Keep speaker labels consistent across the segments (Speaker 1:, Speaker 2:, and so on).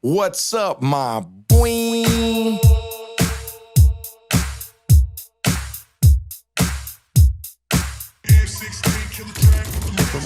Speaker 1: What's up, my boiii?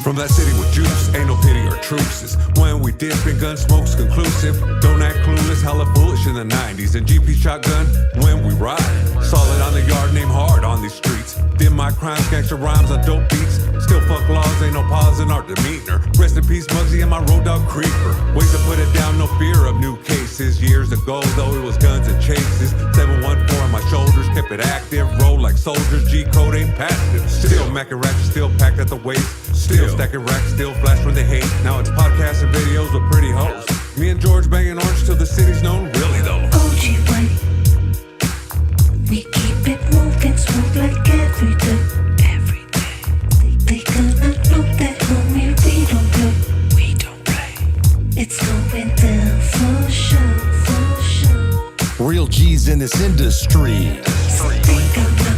Speaker 2: From that city with juice, ain't no pity or truces. When we dip and gun smoke's conclusive. Don't act clueless, hella foolish in the 90s. And GP shotgun when we ride. Solid on the yard, name hard on these streets. Did my crimes, gangster rhymes on dope beats. Still fuck laws, ain't no pause in our demeanor. Rest in peace, Muggsy and my road dog creeper. Ways to put it down, no fear of new cases. Years ago, though, it was guns and chases. 714 on my shoulders, kept it active. Roll like soldiers, G-code ain't passive. Still macking ratchet, still packed at the waist. Still stacking racks, still flash when they hate. Now it's podcasts and videos with pretty hoes. Me and George banging orange till the city's known, really though.
Speaker 3: OG way. We keep it moving, smooth like every day. Every day. They gonna know that homie, we don't play. We don't play. It's going down for sure, for sure.
Speaker 1: Real G's in this industry.
Speaker 3: So they gonna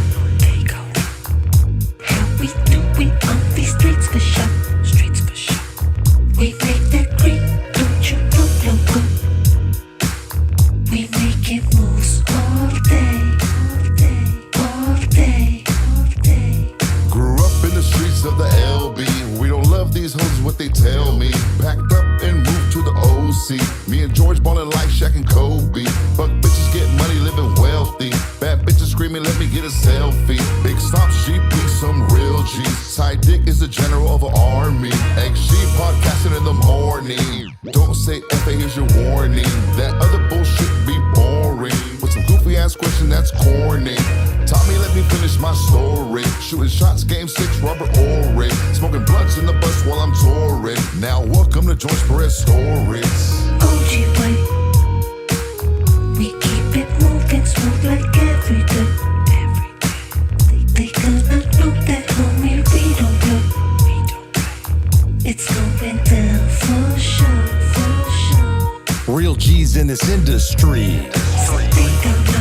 Speaker 3: how we do it on these streets for sure. Streets for sure. We make that green, don't you know, loco? We making moves all day, all day, all day, all day.
Speaker 4: Grew up in the streets of the LB. We don't love these hoes, is what they tell me. Packed up and moved to the OC. Me and George ballin' like Shaq and Kobe. Fuck bitches, get money, living wealthy. Bad bitches screaming, let me get a selfie. Big stop, GP, some real G's. Side dick is the general of an army. XG podcasting in the morning. Don't say F.A., here's your warning. That other bullshit be boring. With some goofy ass question that's corny. Tommy, let me finish my story. Shooting shots, game 6, rubber ore. Smoking blunts in the bus while I'm touring. Now welcome to George Perez Stories.
Speaker 3: OG way. We keep it moving, smooth like every day. Every day. They gonna know that homie, we don't play. We don't play. It's going down for sure, for sure.
Speaker 1: Real G's in this industry.
Speaker 3: So they gonna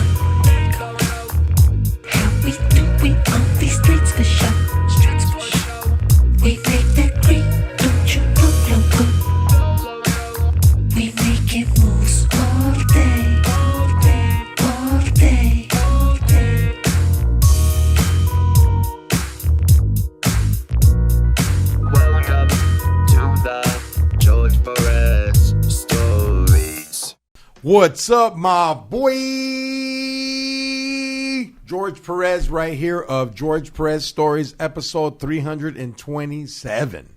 Speaker 3: how we do it on these streets for sure. Streets for sure. We make that green, don't you know, loco? We making moves all day, all day, all day, all day.
Speaker 5: Welcome to the George Perez Stories.
Speaker 6: What's up, my boy? George Perez right here of George Perez Stories, episode 327.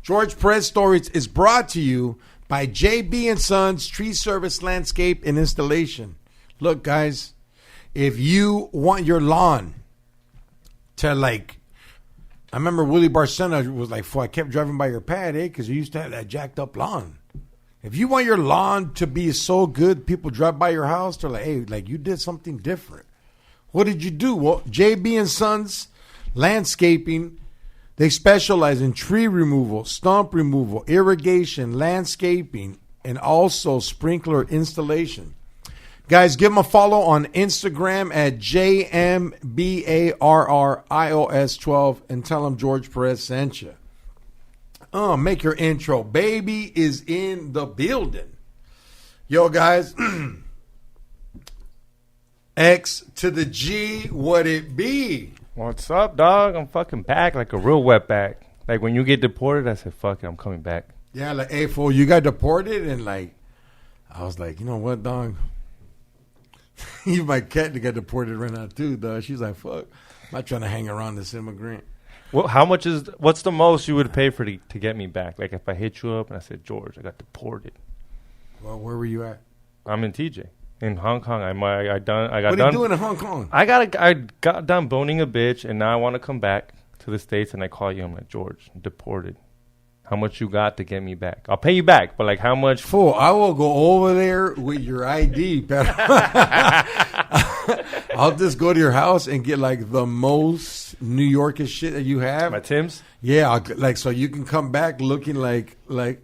Speaker 6: George Perez Stories is brought to you by JB and Sons Tree Service Landscape and Installation. Look, guys, if you want your lawn to I remember Willie Barcena was like, I kept driving by your pad, because you used to have that jacked up lawn. If you want your lawn to be so good, people drive by your house, they're like, hey, you did something different. What did you do? Well, JB and Sons Landscaping, they specialize in tree removal, stump removal, irrigation, landscaping, and also sprinkler installation. Guys, give them a follow on Instagram at JMBARRIOS12 and tell them George Perez sent you. Make your intro. Baby is in the building. Yo, guys. X to the G, what it be?
Speaker 7: What's up, dog? I'm fucking back like a real wetback. Like when you get deported, I said, fuck it, I'm coming back.
Speaker 6: Yeah, like, hey, fool, you got deported? And I was like, you know what, dog? You might cat to get deported right now, too, dog. She's like, fuck, I'm not trying to hang around this immigrant.
Speaker 7: Well, what's the most you would pay for to get me back? Like if I hit you up and I said, George, I got deported.
Speaker 6: Well, where were you at?
Speaker 7: I'm in TJ. In Hong Kong, I got
Speaker 6: What are you doing in Hong Kong?
Speaker 7: I got done boning a bitch, and now I want to come back to the States, and I call you. I'm like, George, I'm deported. How much you got to get me back? I'll pay you back, but how much?
Speaker 6: Fool, I will go over there with your ID, pero I'll just go to your house and get the most New Yorkish shit that you have.
Speaker 7: My Timbs?
Speaker 6: Yeah, so you can come back looking like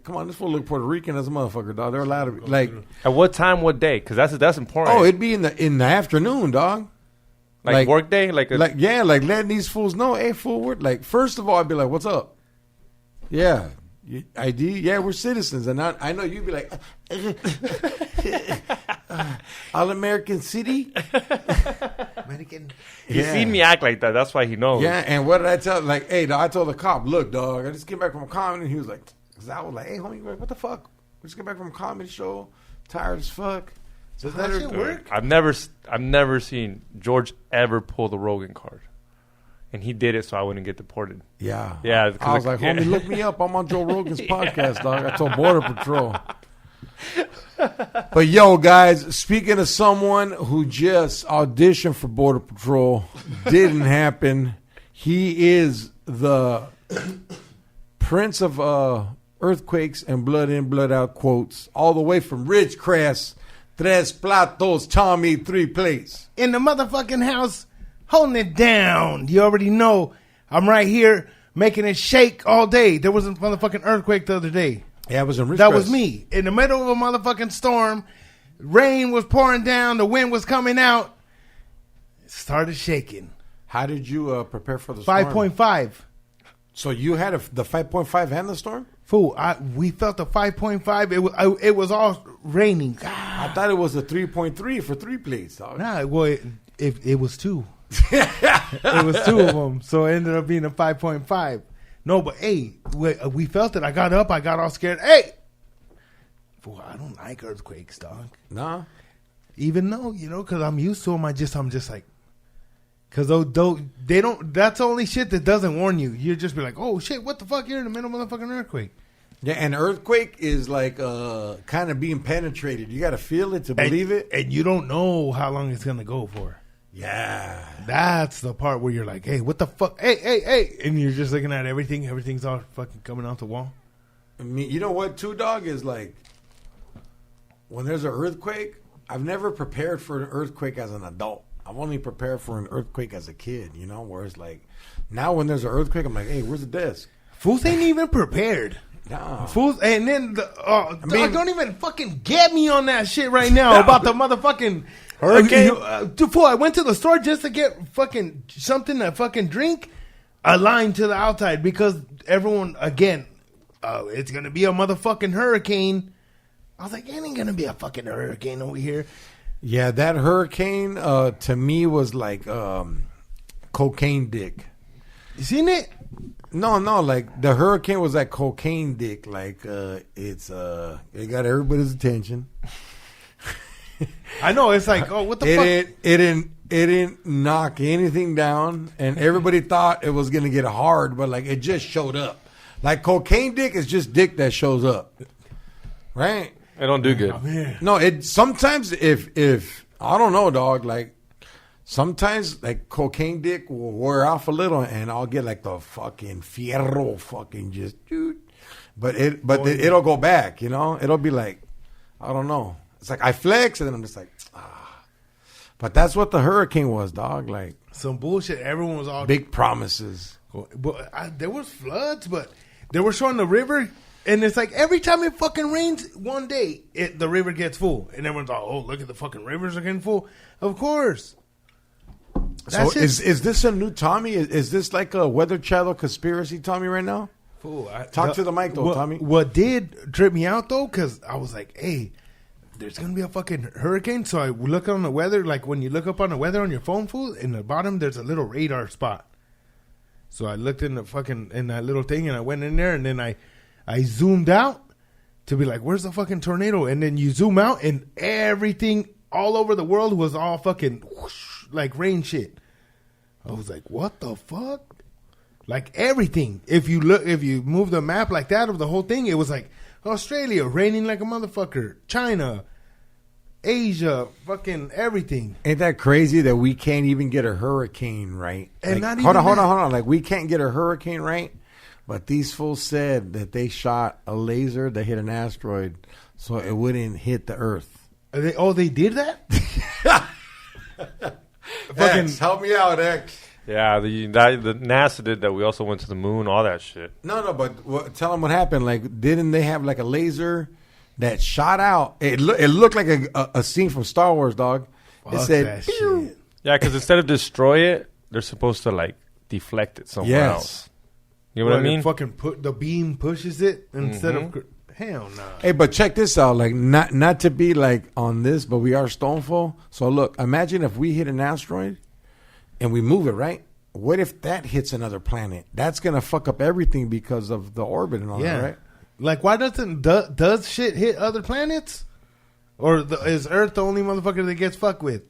Speaker 6: come on, this fool look Puerto Rican as a motherfucker, dog. They're allowed to be
Speaker 7: At what time, what day? Because that's important.
Speaker 6: Oh, it'd be in the afternoon, dog.
Speaker 7: Like work day?
Speaker 6: Letting these fools know, hey, fool, first of all, I'd be like, what's up? Yeah. ID? Yeah, we're citizens. And I know you'd be like, All-American City?
Speaker 8: American.
Speaker 7: He's seen me act like that. That's why he knows.
Speaker 6: Yeah, and what did I tell? Like, hey, dog, I told the cop, look, dog, I just came back from a comedy. And he was like, because I was like, hey, homie, what the fuck? We just came back from a comedy show, tired as fuck.
Speaker 8: Does that shit work?
Speaker 7: I've never seen George ever pull the Rogan card. And he did it so I wouldn't get deported.
Speaker 6: Yeah.
Speaker 7: Yeah.
Speaker 6: I was like, homie, look me up. I'm on Joe Rogan's podcast, dog. I told Border Patrol. But, yo, guys, speaking of someone who just auditioned for Border Patrol, didn't happen. He is the prince of earthquakes and blood in, blood out quotes, all the way from Ridgecrest. Tres platos, Tommy, 3 plates.
Speaker 8: In the motherfucking house, holding it down. You already know I'm right here making it shake all day. There was a motherfucking earthquake the other day.
Speaker 6: Yeah, it was in Ridgecrest.
Speaker 8: That was me. In the middle of a motherfucking storm. Rain was pouring down. The wind was coming out. It started shaking.
Speaker 6: How did you prepare for the storm?
Speaker 8: 5.5.
Speaker 6: So you had the 5.5 and the storm?
Speaker 8: Fool, we felt the 5.5. It was all raining.
Speaker 6: I thought it was a 3.3 for 3 plates, dog.
Speaker 8: Nah, well, it was 2. It was 2 of them. So it ended up being a 5.5. No, but hey, we felt it. I got up. I got all scared. Hey! Fool, I don't like earthquakes, dog.
Speaker 6: Nah.
Speaker 8: Even though, because I'm used to them, I'm just like, because they don't, that's the only shit that doesn't warn you. You just be like, oh shit, what the fuck? You're in the middle of a motherfucking earthquake.
Speaker 6: Yeah, an earthquake is like kind of being penetrated. You got to feel it to believe it.
Speaker 8: And you don't know how long it's going to go for.
Speaker 6: Yeah.
Speaker 8: That's the part where you're like, hey, what the fuck? Hey. And you're just looking at everything. Everything's all fucking coming out the wall.
Speaker 6: I mean, you know what, too, dog, is like, when there's an earthquake, I've never prepared for an earthquake as an adult. I've only prepared for an earthquake as a kid, where it's like, now when there's an earthquake, I'm like, hey, where's the desk?
Speaker 8: Fools ain't even prepared.
Speaker 6: Nah.
Speaker 8: Fools, and then, don't even fucking get me on that shit right now about the motherfucking hurricane. Fool, I went to the store just to get fucking something to fucking drink. A line to the outside because everyone, again, it's going to be a motherfucking hurricane. I was like, it ain't going to be a fucking hurricane over here.
Speaker 6: Yeah, that hurricane to me was like cocaine dick.
Speaker 8: You seen it?
Speaker 6: No, like the hurricane was like cocaine dick. Like it got everybody's attention.
Speaker 8: I know, it's like, oh, what the fuck?
Speaker 6: It didn't knock anything down, and everybody thought it was gonna get hard, but like it just showed up. Like cocaine dick is just dick that shows up, right?
Speaker 7: It don't do good.
Speaker 8: Oh, man.
Speaker 6: No, it sometimes if I don't know, dog. Like sometimes like cocaine dick will wear off a little, and I'll get like the fucking fierro, fucking just dude. But it'll go back, It'll be like, I don't know. It's like I flex, and then I'm just like, ah. But that's what the hurricane was, dog. Like
Speaker 8: some bullshit. Everyone was all
Speaker 6: big promises.
Speaker 8: But there was floods, but they were showing the river. And it's like every time it fucking rains, one day the river gets full, and everyone's like, "Oh, look at the fucking rivers are getting full." Of course.
Speaker 6: So is this a new Tommy? Is this like a Weather Channel conspiracy Tommy right now?
Speaker 8: Fool,
Speaker 6: Talk to the mic though, Tommy.
Speaker 8: What did trip me out though, because I was like, "Hey, there's gonna be a fucking hurricane." So I look on the weather, like when you look up on the weather on your phone, fool. In the bottom, there's a little radar spot. So I looked in that little thing, and I went in there, and then I zoomed out to be like, where's the fucking tornado? And then you zoom out, and everything all over the world was all fucking whoosh, like rain shit. I was like, what the fuck? Like everything. If you move the map like that of the whole thing, it was like Australia raining like a motherfucker, China, Asia, fucking everything.
Speaker 6: Ain't that crazy that we can't even get a hurricane right?
Speaker 8: And
Speaker 6: like,
Speaker 8: not
Speaker 6: hold
Speaker 8: even
Speaker 6: on. Like we can't get a hurricane right, but these fools said that they shot a laser that hit an asteroid so it wouldn't hit the Earth.
Speaker 8: They did that?
Speaker 6: Fucking help me out, X.
Speaker 7: Yeah, the NASA did that. We also went to the moon, all that shit.
Speaker 6: No, but tell them what happened. Like, didn't they have like a laser that shot out? It looked like a scene from Star Wars, dog. It said,
Speaker 8: that shit.
Speaker 7: Yeah, because instead of destroy it, they're supposed to like deflect it somewhere else. You know what I mean?
Speaker 8: Fucking the beam pushes it instead of... Hell no.
Speaker 6: Hey, but check this out. Like, not to be like on this, but we are stoneful. So look, imagine if we hit an asteroid and we move it, right? What if that hits another planet? That's gonna fuck up everything because of the orbit and all that, right?
Speaker 8: Like, why does shit hit other planets? Or is Earth the only motherfucker that gets fucked with?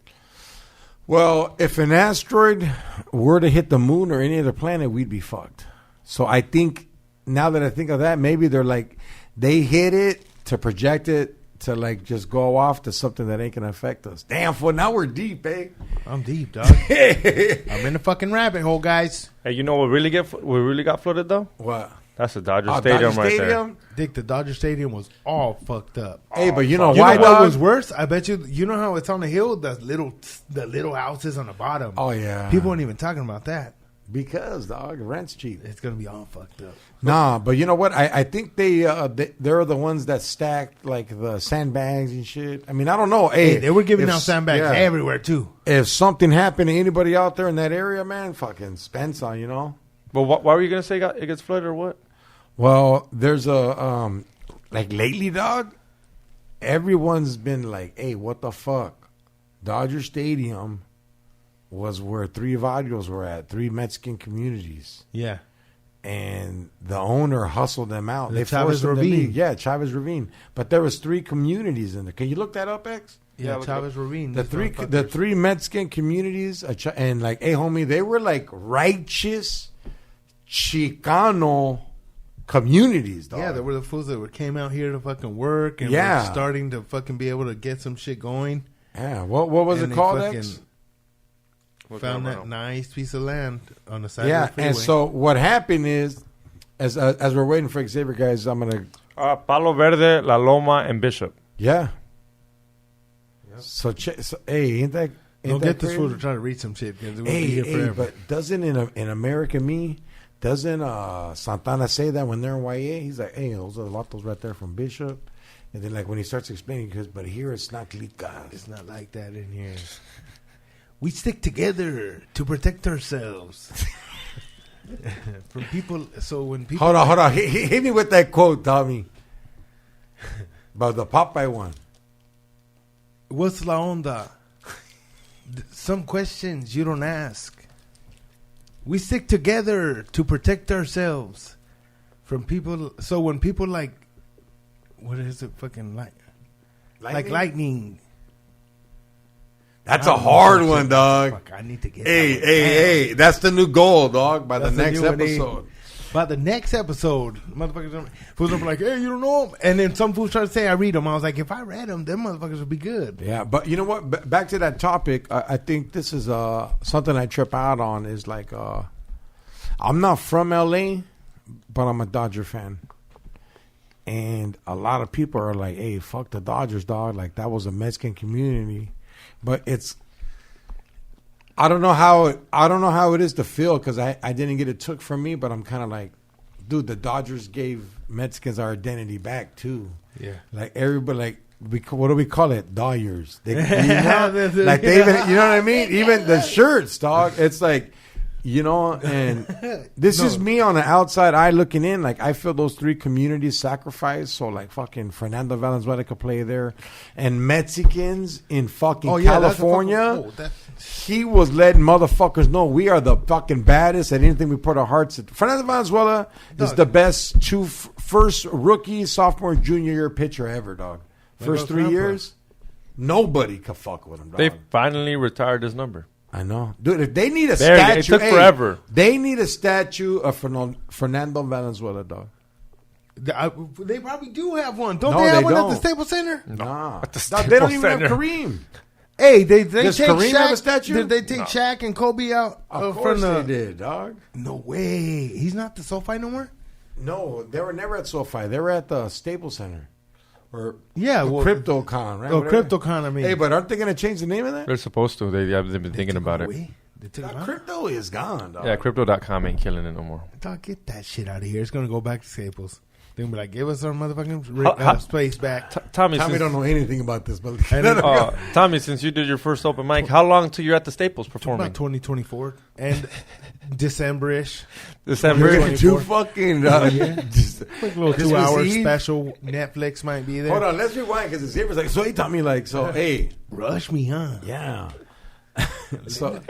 Speaker 6: Well, if an asteroid were to hit the moon or any other planet, we'd be fucked. So I think, now that I think of that, maybe they're like, they hit it to project it to like just go off to something that ain't gonna affect us. Damn, fool, now we're deep, eh?
Speaker 8: I'm deep, dog. I'm in the fucking rabbit hole, guys.
Speaker 7: Hey, you know what really got flooded though?
Speaker 6: What?
Speaker 7: That's the Dodger Stadium right there.
Speaker 8: Dick, the Dodger Stadium was all fucked up.
Speaker 6: Hey, but you know
Speaker 8: You
Speaker 6: why,
Speaker 8: know what
Speaker 6: dog?
Speaker 8: was worse? I bet you know how it's on the hill? The little houses on the bottom.
Speaker 6: Oh, yeah.
Speaker 8: People aren't even talking about that.
Speaker 6: Because, dog, rent's cheap.
Speaker 8: It's going to be all fucked up.
Speaker 6: Nah, but you know what? I think they're the ones that stacked like the sandbags and shit. I mean, I don't know. Hey,
Speaker 8: They were giving out sandbags everywhere, too.
Speaker 6: If something happened to anybody out there in that area, man, fucking Spencer, you know?
Speaker 7: But why were you gonna say it gets flooded or what?
Speaker 6: Well, there's a like lately, dog. Everyone's been like, "Hey, what the fuck?" Dodger Stadium was where 3 barrios were at, 3 Mexican communities.
Speaker 8: Yeah.
Speaker 6: And the owner hustled them out.
Speaker 8: The
Speaker 6: They
Speaker 8: Chavez
Speaker 6: forced them to
Speaker 8: Ravine.
Speaker 6: leave. Yeah, Chavez Ravine. But there was 3 communities in there. Can you look that up, X?
Speaker 8: Yeah, Chavez Ravine.
Speaker 6: The three Mexican communities, and like, hey, homie, they were like righteous Chicano communities, dog.
Speaker 8: Yeah, there were the fools that came out here to fucking work and
Speaker 6: Yeah.
Speaker 8: were starting to fucking be able to get some shit going.
Speaker 6: Yeah, what was
Speaker 8: And
Speaker 6: it
Speaker 8: they
Speaker 6: called,
Speaker 8: fucking
Speaker 6: X?
Speaker 8: Found that nice piece of land on the side
Speaker 6: Yeah,
Speaker 8: of the freeway.
Speaker 6: and so what happened is, as we're waiting for Xavier, guys, I'm gonna
Speaker 7: Palo Verde, La Loma, and Bishop.
Speaker 6: yeah. So, hey, ain't that
Speaker 8: Don't
Speaker 6: that
Speaker 8: get this
Speaker 6: crazy?
Speaker 8: fool to try to read some shit because we'll be here
Speaker 6: Hey,
Speaker 8: forever.
Speaker 6: but doesn't in America doesn't Santana say that when they're in YA? He's like, hey, those are the vatos right there from Bishop. And then like when he starts explaining, because but here it's not clicas.
Speaker 8: It's not like that in here. We stick together to protect ourselves from people. So when people
Speaker 6: Hold on. Hit me with that quote, Tommy. About the Popeye one.
Speaker 8: What's la onda? Some questions you don't ask. We stick together to protect ourselves from people. So when people like, what is it? Fucking like lightning.
Speaker 6: That's a hard one, dog.
Speaker 8: Fuck, I need to get.
Speaker 6: Hey, that's the new goal, dog. By
Speaker 8: That's
Speaker 6: the
Speaker 8: the
Speaker 6: next
Speaker 8: new one,
Speaker 6: episode.
Speaker 8: By the next episode, motherfuckers, fools are like, hey, you don't know them. And then some fools try to say I read them. I was like, if I read them, them motherfuckers would be good.
Speaker 6: Yeah, but you know what? Back to that topic, I think this is something I trip out on is like, I'm not from LA, but I'm a Dodger fan. And a lot of people are like, hey, fuck the Dodgers, dog. Like, that was a Mexican community. But I don't know how it is to feel because I didn't get it took from me, but I'm kind of like, dude, the Dodgers gave Mexicans our identity back too.
Speaker 8: Yeah.
Speaker 6: Like everybody, like what do we call it? Dodgers. They, like they even, you know what I mean? Even the shirts, dog. It's like, you know, and this is me on the outside eye looking in. Like I feel those 3 communities sacrificed. So like fucking Fernando Valenzuela could play there, and Mexicans in fucking California. He was letting motherfuckers know we are the fucking baddest at anything we put our hearts at. Fernando Valenzuela is the best first rookie, sophomore, junior year pitcher ever, dog. First 3 years, nobody could fuck with him, dog.
Speaker 7: They finally retired his number.
Speaker 6: I know. Dude, if they need a statue.
Speaker 7: It took forever.
Speaker 6: They need a statue of Fernando Valenzuela, dog.
Speaker 8: They probably do have one. Don't
Speaker 6: No,
Speaker 8: they have
Speaker 6: they
Speaker 8: one
Speaker 6: don't.
Speaker 8: at the Staples Center?
Speaker 6: Nah.
Speaker 7: At the
Speaker 6: Dog, they don't
Speaker 7: Staples
Speaker 6: even
Speaker 7: Center.
Speaker 6: have Kareem.
Speaker 8: Hey, they
Speaker 6: Does
Speaker 8: take
Speaker 6: Kareem
Speaker 8: Shaq.
Speaker 6: have a statue?
Speaker 8: Did they take Shaq and Kobe out
Speaker 6: Of
Speaker 8: from
Speaker 6: course
Speaker 8: the?
Speaker 6: they did, dog.
Speaker 8: No way. He's not the SoFi no more.
Speaker 6: No, they were never at SoFi. They were at the Staples Center. Or
Speaker 8: Yeah, well,
Speaker 6: CryptoCon, right?
Speaker 8: Oh,
Speaker 6: Whatever.
Speaker 8: CryptoCon. I mean,
Speaker 6: Hey, but aren't they going to change the name of that?
Speaker 7: They're supposed to. They've been thinking about it.
Speaker 8: Away. They took it out.
Speaker 6: Crypto is gone, dog.
Speaker 7: Yeah, Crypto.com ain't killing it no more.
Speaker 8: Dog, get that shit out of here. It's gonna go back to Staples. They're gonna be like, give us our motherfucking space back.
Speaker 7: Tommy,
Speaker 6: Tommy
Speaker 7: since,
Speaker 6: don't know anything about this, but
Speaker 7: Tommy, since you did your first open mic, how long till you're at the Staples performing?
Speaker 8: About 2024 and December-ish.
Speaker 7: December.
Speaker 6: you're too fucking. Just,
Speaker 8: Quick little
Speaker 6: Christmas
Speaker 8: 2-hour
Speaker 6: Eve?
Speaker 8: special. Netflix might be there.
Speaker 6: Hold on, let's rewind because it's Xavier's like, so he taught me like, so hey,
Speaker 8: Rush me, huh?
Speaker 6: yeah. so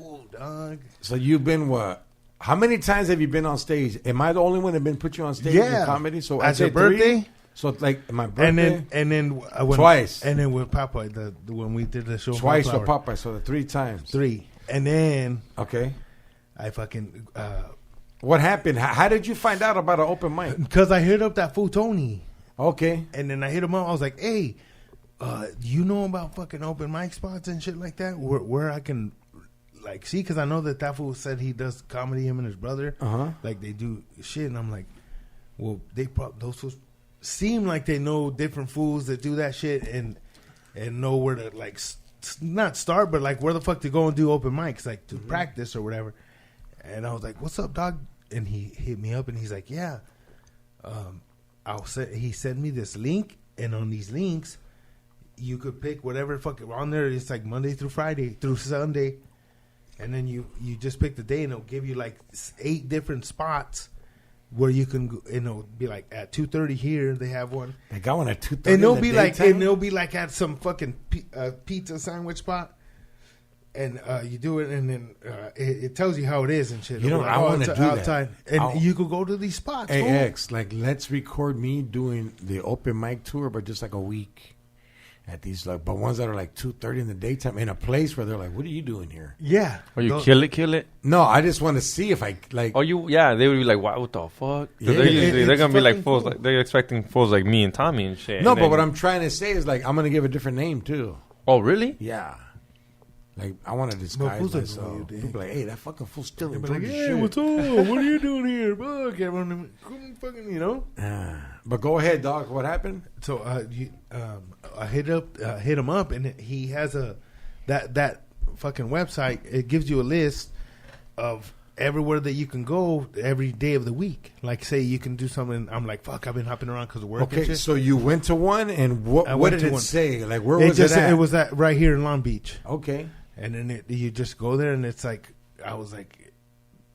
Speaker 8: Ooh, dog.
Speaker 6: so you've been what? How many times have you been on stage? Am I the only one that been put you on stage
Speaker 8: Yeah.
Speaker 6: in comedy? So
Speaker 8: At
Speaker 6: I
Speaker 8: your
Speaker 6: said 3.
Speaker 8: birthday?
Speaker 6: So like my birthday,
Speaker 8: And then when,
Speaker 6: Twice.
Speaker 8: And then with Popeye, when we did the show,
Speaker 6: twice
Speaker 8: Flower,
Speaker 6: with Popeye, so the 3 times.
Speaker 8: 3. And then
Speaker 6: Okay.
Speaker 8: I fucking
Speaker 6: What happened? How did you find out about an open mic?
Speaker 8: because I hit up that fool Tony,
Speaker 6: Okay.
Speaker 8: and then I hit him up. I was like, hey, you know about fucking open mic spots and shit like that, where I can like see, because I know that fool said he does comedy, him and his brother, like they do shit, and I'm like, well, those fools seem like they know different fools that do that shit and know where to like not start, but like where the fuck to go and do open mics, like to practice or whatever. And I was like, what's up, dog? And he hit me up and he's like, yeah, he sent me this link, and on these links you could pick whatever fucking on there. It's like Monday through Friday through Sunday, and then you just pick the day, and it'll give you like 8 different spots where you can go, and it'll be like at 2:30 here they have one,
Speaker 6: They got one at 2:30.
Speaker 8: and it'll
Speaker 6: in the
Speaker 8: be like,
Speaker 6: daytime?
Speaker 8: and it'll be like at some fucking pizza sandwich spot. And you do it, and then it tells you how it is and shit.
Speaker 6: You know,
Speaker 8: It'll be
Speaker 6: I
Speaker 8: like,
Speaker 6: wanna
Speaker 8: it's
Speaker 6: do that.
Speaker 8: outside. And
Speaker 6: I'll-
Speaker 8: you could go to these spots.
Speaker 6: Hey,
Speaker 8: fool.
Speaker 6: X, like, let's record me doing the open mic tour, but just like a week at these, like, but ones that are like 2:30 in the daytime in a place where they're like, what are you doing here?
Speaker 8: Yeah.
Speaker 7: Or you
Speaker 8: Those-
Speaker 7: kill it.
Speaker 6: No, I just want to see if I, like,
Speaker 7: Oh, they would be like, wow, what the fuck? 'Cause
Speaker 6: Yeah.
Speaker 7: they're
Speaker 8: It's
Speaker 7: gonna be like
Speaker 8: fucking
Speaker 7: fools,
Speaker 8: cool.
Speaker 7: like they're expecting fools like me and Tommy and shit.
Speaker 6: no,
Speaker 7: and
Speaker 6: but
Speaker 7: then-
Speaker 6: what I'm trying to say is, like, I'm going to give a different name, too.
Speaker 7: Oh, really?
Speaker 6: Yeah. Like, I want to disguise
Speaker 8: fools don't know
Speaker 6: myself.
Speaker 8: you, dude.
Speaker 6: People like, hey, that fucking fool's still in
Speaker 8: Be like,
Speaker 6: Georgia
Speaker 8: hey,
Speaker 6: shit.
Speaker 8: what's up? What are you doing here? Fuck, everyone, fucking, you know.
Speaker 6: But go ahead, dog. What happened?
Speaker 8: So I hit him up, and he has that fucking website. It gives you a list of everywhere that you can go every day of the week. Like, say you can do something. I'm like, fuck, I've been hopping around because of work. and
Speaker 6: Okay,
Speaker 8: shit.
Speaker 6: so you went to one, and
Speaker 8: I
Speaker 6: what
Speaker 8: went
Speaker 6: did
Speaker 8: to
Speaker 6: it
Speaker 8: one.
Speaker 6: say? Like, where
Speaker 8: It
Speaker 6: was
Speaker 8: just
Speaker 6: it at?
Speaker 8: it was at right here in Long Beach.
Speaker 6: Okay.
Speaker 8: And then you just go there, and it's like, I was like,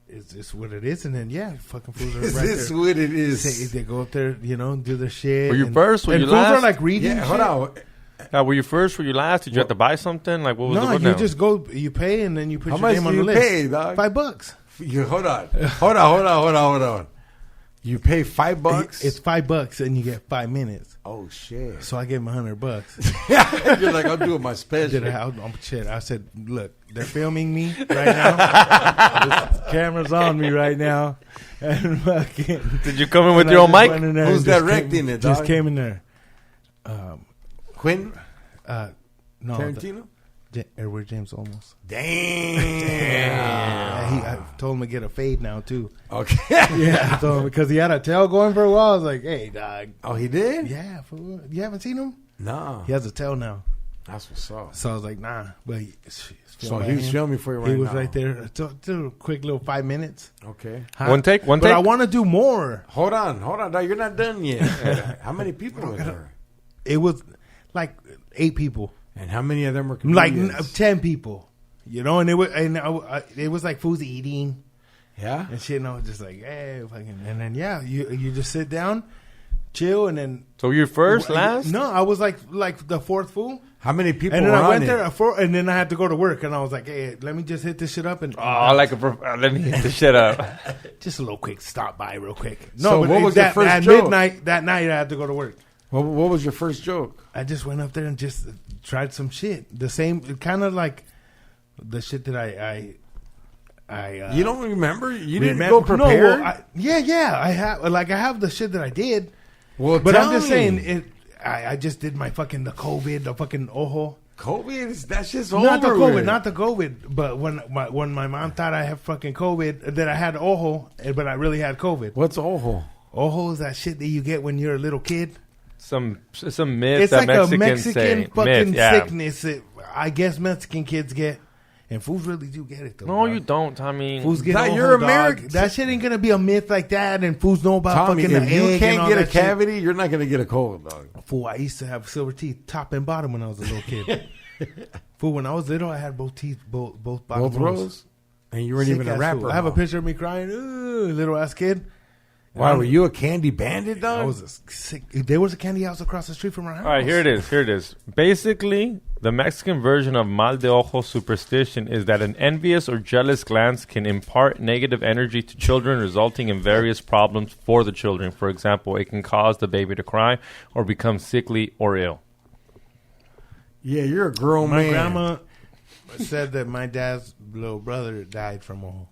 Speaker 8: is this what it is? And then, fucking fools are
Speaker 6: Is
Speaker 8: right
Speaker 6: this
Speaker 8: there.
Speaker 6: what it is?
Speaker 8: They go up there, you know, do their shit.
Speaker 7: Were you
Speaker 8: and,
Speaker 7: first? Were
Speaker 8: and
Speaker 7: you
Speaker 8: fools
Speaker 7: last?
Speaker 8: are like reading
Speaker 6: Yeah,
Speaker 8: shit.
Speaker 6: hold on.
Speaker 7: Were you first? Were you last? Did you have to buy something? Like, what was
Speaker 8: No,
Speaker 7: the
Speaker 8: you
Speaker 7: rundown?
Speaker 8: just go, you pay, and then you put
Speaker 6: How
Speaker 8: your
Speaker 6: much
Speaker 8: name
Speaker 6: do
Speaker 8: on the
Speaker 6: you
Speaker 8: list.
Speaker 6: pay, dog?
Speaker 8: $5.
Speaker 6: Hold on. You pay $5?
Speaker 8: It's $5, and you get 5 minutes.
Speaker 6: Oh shit!
Speaker 8: So I gave him $100.
Speaker 6: You're like, I'm doing my
Speaker 8: Did
Speaker 6: special.
Speaker 8: shit. I said, look, they're filming me right now. This camera's on me right now, and fucking.
Speaker 7: Did you come in with
Speaker 8: and
Speaker 7: your
Speaker 8: I
Speaker 7: own
Speaker 8: just
Speaker 7: mic?
Speaker 8: went in there
Speaker 6: Who's
Speaker 8: and just
Speaker 6: directing
Speaker 8: came-
Speaker 6: it,
Speaker 8: Just
Speaker 6: dog?
Speaker 8: came in there.
Speaker 6: Quentin
Speaker 8: No,
Speaker 6: Tarantino.
Speaker 8: Edward James almost.
Speaker 6: Damn.
Speaker 8: I told him to get a fade now too.
Speaker 6: Okay.
Speaker 8: Yeah, I told him because he had a tail going for a while. I was like, hey, dog.
Speaker 6: Oh, he did?
Speaker 8: Yeah, you haven't seen him?
Speaker 6: No.
Speaker 8: He has a tail now.
Speaker 6: That's what's up.
Speaker 8: So I was like, nah. But
Speaker 6: So he's filming for you right now.
Speaker 8: He was right there. Do a quick little 5 minutes.
Speaker 6: Okay.
Speaker 7: One take.
Speaker 8: But I want to do more.
Speaker 6: Hold on, dog. You're not done yet. How many people were there?
Speaker 8: It was like 8 people,
Speaker 6: And how many of them were
Speaker 8: like
Speaker 6: comedians?
Speaker 8: 10 people. You know, and it was like fools eating
Speaker 6: Yeah?
Speaker 8: and shit. And I was just like, hey, fucking. And then you just sit down, chill, and then.
Speaker 7: So you're first, last?
Speaker 8: No, I was like the 4th fool.
Speaker 6: How many people
Speaker 8: And then
Speaker 6: were
Speaker 8: I
Speaker 6: on
Speaker 8: went
Speaker 6: it?
Speaker 8: there and then I had to go to work, and I was like, "Hey, let me just hit this shit up and
Speaker 7: Let me hit the shit up.
Speaker 8: just a little quick stop by, real quick."
Speaker 6: So
Speaker 8: but
Speaker 6: what was
Speaker 8: that,
Speaker 6: your first
Speaker 8: at
Speaker 6: joke?
Speaker 8: midnight that night? I had to go to work.
Speaker 6: What was your first joke?
Speaker 8: I just went up there and just tried some shit. The same, kind of like the shit that I
Speaker 6: You don't remember? You didn't
Speaker 8: remember-
Speaker 6: go prepared?
Speaker 8: No, well, I have the shit that I did,
Speaker 6: well,
Speaker 8: but
Speaker 6: tell
Speaker 8: I'm just
Speaker 6: me.
Speaker 8: saying it. I just did my fucking the fucking ojo.
Speaker 6: COVID, that's just over
Speaker 8: Not the COVID,
Speaker 6: with.
Speaker 8: not the COVID, but when my mom thought I had fucking COVID, that I had ojo, but I really had COVID.
Speaker 6: What's ojo?
Speaker 8: Ojo is that shit that you get when you're a little kid.
Speaker 7: Some myth
Speaker 8: It's
Speaker 7: that
Speaker 8: like a
Speaker 7: Mexicans
Speaker 8: Mexican
Speaker 7: say.
Speaker 8: fucking
Speaker 7: Myth, yeah.
Speaker 8: sickness that I guess Mexican kids get. And fools really do get it, though.
Speaker 7: No,
Speaker 8: dog.
Speaker 7: you don't. I mean,
Speaker 8: Fools get
Speaker 6: Nah,
Speaker 8: old,
Speaker 6: you're
Speaker 8: dog.
Speaker 6: American.
Speaker 8: That shit ain't gonna be a myth like that. And fools know about
Speaker 6: Tommy,
Speaker 8: fucking the
Speaker 6: if you
Speaker 8: egg and
Speaker 6: can't
Speaker 8: all
Speaker 6: get a
Speaker 8: that shit.
Speaker 6: cavity, you're not gonna get a cold, dog.
Speaker 8: Fool, I used to have silver teeth, top and bottom, when I was a little kid. Fool, when I was little, I had both teeth, both bottom
Speaker 6: Both rows, and you weren't
Speaker 8: Sick
Speaker 6: even a
Speaker 8: ass
Speaker 6: rapper.
Speaker 8: fool. I have a
Speaker 6: no.
Speaker 8: picture of me crying, little ass kid.
Speaker 6: Why were you a candy bandit, dog?
Speaker 8: I was a sick. There was a candy house across the street from our house.
Speaker 7: all right, here it is. Here it is. Basically, the Mexican version of mal de ojo superstition is that an envious or jealous glance can impart negative energy to children, resulting in various problems for the children. For example, it can cause the baby to cry or become sickly or ill.
Speaker 6: Yeah, you're a grown
Speaker 8: My
Speaker 6: man.
Speaker 8: grandma said that my dad's little brother died from a hole.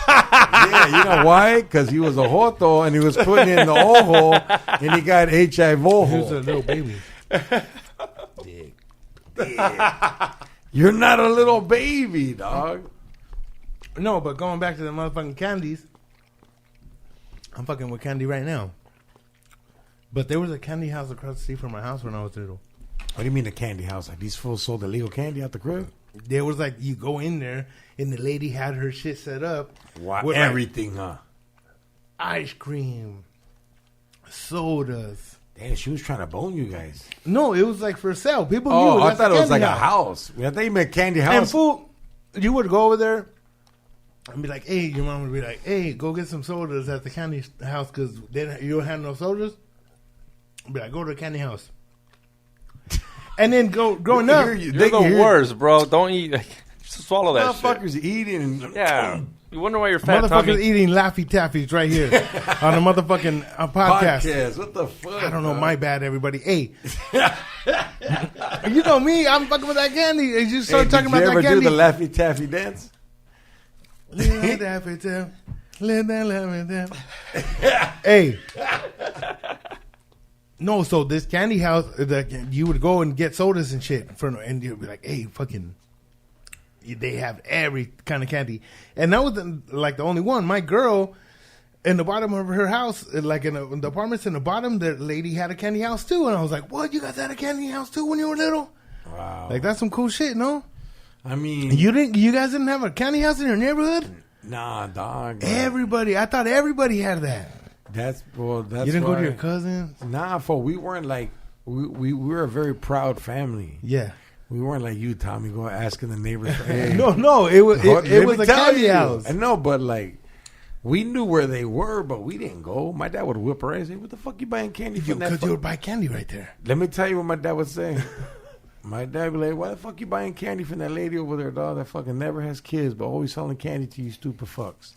Speaker 6: Yeah, you know why? Because he was a joto and he was putting in the ojo and he got HIV.
Speaker 8: He was a little baby.
Speaker 6: You're not a little baby, dog.
Speaker 8: No, but going back to the motherfucking candies, I'm fucking with candy right now. But there was a candy house across the street from my house when I was little.
Speaker 6: What do you mean a candy house? Like these fools sold illegal candy out the crib?
Speaker 8: There was like, you go in there and the lady had her shit set up.
Speaker 6: Wow,
Speaker 8: with, like,
Speaker 6: everything, huh?
Speaker 8: ice cream, sodas.
Speaker 6: Damn, she was trying to bone you guys.
Speaker 8: No, it was like for sale. People
Speaker 6: Oh,
Speaker 8: knew
Speaker 6: I
Speaker 8: that's
Speaker 6: thought
Speaker 8: a
Speaker 6: it was
Speaker 8: candy
Speaker 6: like a house. I thought you meant candy
Speaker 8: And
Speaker 6: house.
Speaker 8: fool, you would go over there and be like, hey, your mom would be like, hey, go get some sodas at the candy house because you don't have no sodas. I'd be like, go to the candy house. And then growing up,
Speaker 6: You're
Speaker 7: You're the worst, bro. Don't eat. Just swallow that shit.
Speaker 6: motherfuckers eating.
Speaker 7: Yeah. You wonder why you're fat,
Speaker 8: motherfuckers
Speaker 7: Tommy.
Speaker 8: eating Laffy Taffies right here on a motherfucking podcast.
Speaker 6: Podcast. What the fuck?
Speaker 8: I don't know.
Speaker 6: dog?
Speaker 8: My bad, everybody. Hey, you know me. I'm fucking with that candy. You just start
Speaker 6: Hey,
Speaker 8: talking
Speaker 6: did
Speaker 8: about
Speaker 6: you ever
Speaker 8: that candy.
Speaker 6: do the Laffy Taffy dance?
Speaker 8: Let that Laffy Taff. Let that Laffy Taff. Hey. No, so this candy house, you would go and get sodas and shit, and you'd be like, hey, fucking, they have every kind of candy. And that wasn't like the only one. My girl, in the bottom of her house, like in the apartments in the bottom, the lady had a candy house too. And I was like, what? You guys had a candy house too when you were little?
Speaker 6: Wow.
Speaker 8: Like, that's some cool shit, no?
Speaker 6: I mean,
Speaker 8: You guys didn't have a candy house in your neighborhood?
Speaker 6: nah, dog.
Speaker 8: Everybody, I thought everybody had that.
Speaker 6: That's
Speaker 8: You didn't go to your
Speaker 6: why-
Speaker 8: cousins?
Speaker 6: Nah, for we weren't like we were a very proud family.
Speaker 8: Yeah.
Speaker 6: We weren't like you, Tommy, going asking the neighbors. For, hey,
Speaker 8: No, it was
Speaker 6: let
Speaker 8: it
Speaker 6: me
Speaker 8: was a
Speaker 6: tell
Speaker 8: candy
Speaker 6: you.
Speaker 8: house.
Speaker 6: I know, but like we knew where they were, but we didn't go. My dad would whip our ass. Say, "What the fuck you buying candy from that?"
Speaker 8: Because you
Speaker 6: fuck-"
Speaker 8: would buy candy right there.
Speaker 6: Let me tell you what my dad would say. My dad would be like, "Why the fuck you buying candy from that lady over there, dog? That fucking never has kids, but always selling candy to you stupid fucks."